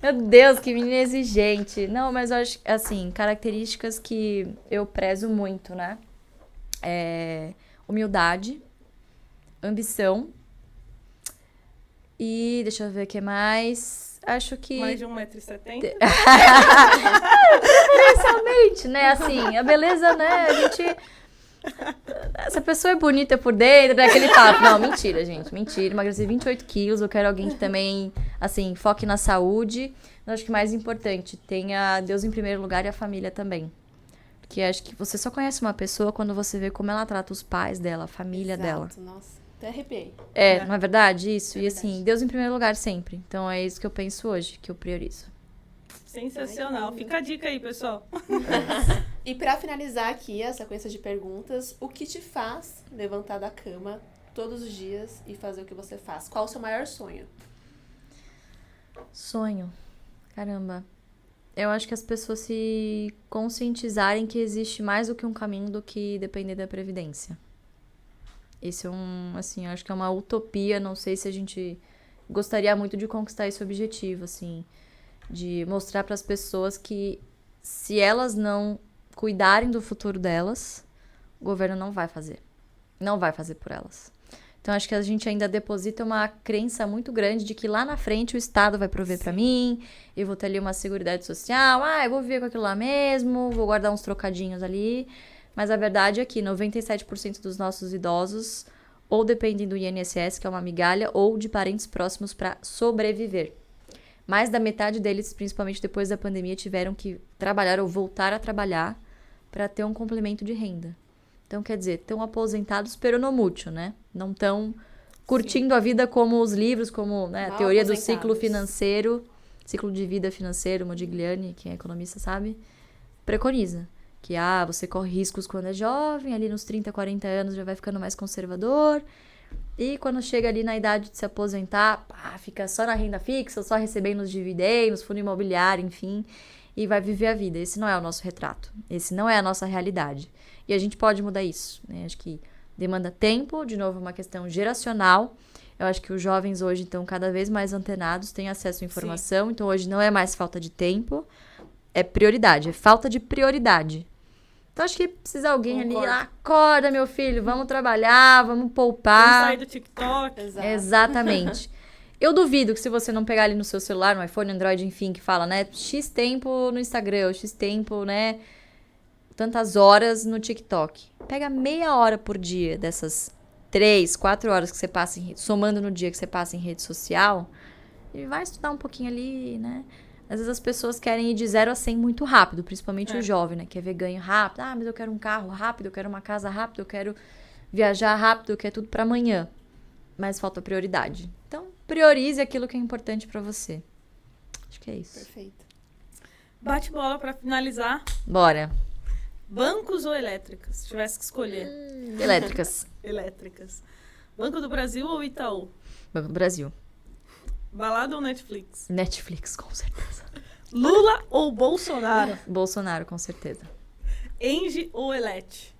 Meu Deus, que menina exigente. Não, mas eu acho, assim, características que eu prezo muito, né? Humildade, ambição e deixa eu ver o que mais. Acho que... Mais de 1,70 m? Preferencialmente, né? Assim, a beleza, né? A gente... Essa pessoa é bonita por dentro, né? Aquele papo. Não, mentira, gente. Mentira. Emagreci 28 quilos. Eu quero alguém que também, assim, foque na saúde. Eu acho que mais importante, tenha Deus em primeiro lugar e a família também. Porque acho que você só conhece uma pessoa quando você vê como ela trata os pais dela, a família dela. Nossa, até arrepiei. Não é verdade? Isso. E assim, Deus em primeiro lugar sempre. Então é isso que eu penso hoje, que eu priorizo. Sensacional. Fica a dica aí, pessoal. E pra finalizar aqui a sequência de perguntas, o que te faz levantar da cama todos os dias e fazer o que você faz? Qual o seu maior sonho? Sonho. Caramba. Eu acho que as pessoas se conscientizarem que existe mais do que um caminho do que depender da previdência. Esse é assim, eu acho que é uma utopia, não sei se a gente gostaria muito de conquistar esse objetivo, assim, de mostrar para as pessoas que se elas não cuidarem do futuro delas, o governo não vai fazer por elas. Então, acho que a gente ainda deposita uma crença muito grande de que lá na frente o Estado vai prover para mim, eu vou ter ali uma seguridade social, eu vou viver com aquilo lá mesmo, vou guardar uns trocadinhos ali. Mas a verdade é que 97% dos nossos idosos ou dependem do INSS, que é uma migalha, ou de parentes próximos para sobreviver. Mais da metade deles, principalmente depois da pandemia, tiveram que trabalhar ou voltar a trabalhar para ter um complemento de renda. Então, quer dizer, estão aposentados peronomútil, né? Não estão curtindo a vida como os livros, como, né, a teoria do ciclo financeiro, ciclo de vida financeiro, Modigliani, quem é economista sabe, preconiza. Que, você corre riscos quando é jovem, ali nos 30, 40 anos já vai ficando mais conservador. E quando chega ali na idade de se aposentar, fica só na renda fixa, só recebendo os dividendos, fundo imobiliário, enfim, e vai viver a vida. Esse não é o nosso retrato. Esse não é a nossa realidade. E a gente pode mudar isso, né? Acho que demanda tempo, de novo, uma questão geracional. Eu acho que os jovens hoje estão cada vez mais antenados, têm acesso à informação. Sim. Então, hoje não é mais falta de tempo, é prioridade, é falta de prioridade. Então, acho que precisa alguém ali, acorda, meu filho, vamos trabalhar, vamos poupar. Vamos sair do TikTok. Exato. Exatamente. Eu duvido que se você não pegar ali no seu celular, no iPhone, Android, enfim, que fala, né, X tempo no Instagram, X tempo, né, tantas horas no TikTok. Pega meia hora por dia dessas 3, 4 horas que você passa, somando no dia que você passa em rede social, e vai estudar um pouquinho ali, né. Às vezes as pessoas querem ir de 0 a 100 muito rápido, principalmente o jovem, né? Quer ver ganho rápido. Mas eu quero um carro rápido, eu quero uma casa rápido, eu quero viajar rápido, eu quero tudo pra amanhã. Mas falta prioridade. Então, priorize aquilo que é importante pra você. Acho que é isso. Perfeito. Bate bola pra finalizar. Bora. Bancos ou elétricas? Se tivesse que escolher. Elétricas. Elétricas. Banco do Brasil ou Itaú? Banco do Brasil. Balada ou Netflix? Netflix, com certeza. Lula ou Bolsonaro? Bolsonaro, com certeza. Engie ou Elete?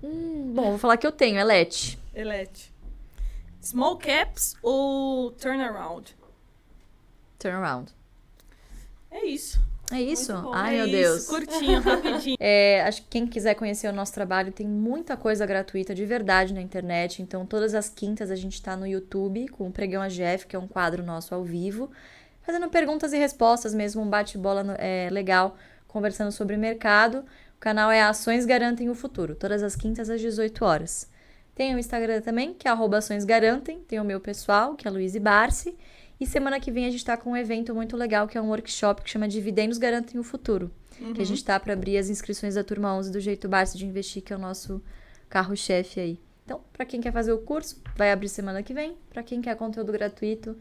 Bom, vou falar que eu tenho, Elete. Elete. Small caps ou turnaround? Turnaround. É isso. É isso? Muito bom. Ai, É meu isso. Deus. Curtinho, rapidinho. Acho que quem quiser conhecer o nosso trabalho, tem muita coisa gratuita de verdade na internet. Então, todas as quintas a gente tá no YouTube com o Pregão AGF, que é um quadro nosso ao vivo, fazendo perguntas e respostas mesmo, um bate-bola legal, conversando sobre mercado. O canal é Ações Garantem o Futuro, todas as quintas às 18 horas. Tem o Instagram também, que é @açõesgarantem. Tem o meu pessoal, que é Luiz Barsi. E semana que vem a gente tá com um evento muito legal, que é um workshop que chama Dividendos Garantem o Futuro. Que a gente tá para abrir as inscrições da turma 11 do Jeito Barsi de Investir, que é o nosso carro-chefe aí. Então, para quem quer fazer o curso, vai abrir semana que vem. Para quem quer conteúdo gratuito,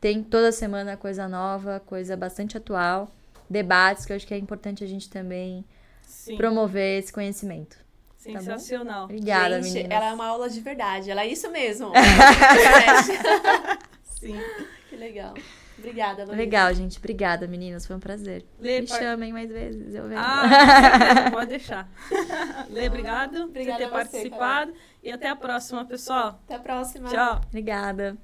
tem toda semana coisa nova, coisa bastante atual, debates, que eu acho que é importante a gente também promover esse conhecimento. Sensacional. Tá, obrigada, gente, meninas. ela é uma aula de verdade. Ela é isso mesmo. Sim. Que legal. Obrigada, Luísa. Legal, gente. Obrigada, meninas. Foi um prazer. Lê, Me chamem mais vezes, eu venho. Pode deixar. Lê, obrigado por Obrigada ter a você, participado. E até a próxima, pessoal. Até a próxima. Tchau. Obrigada.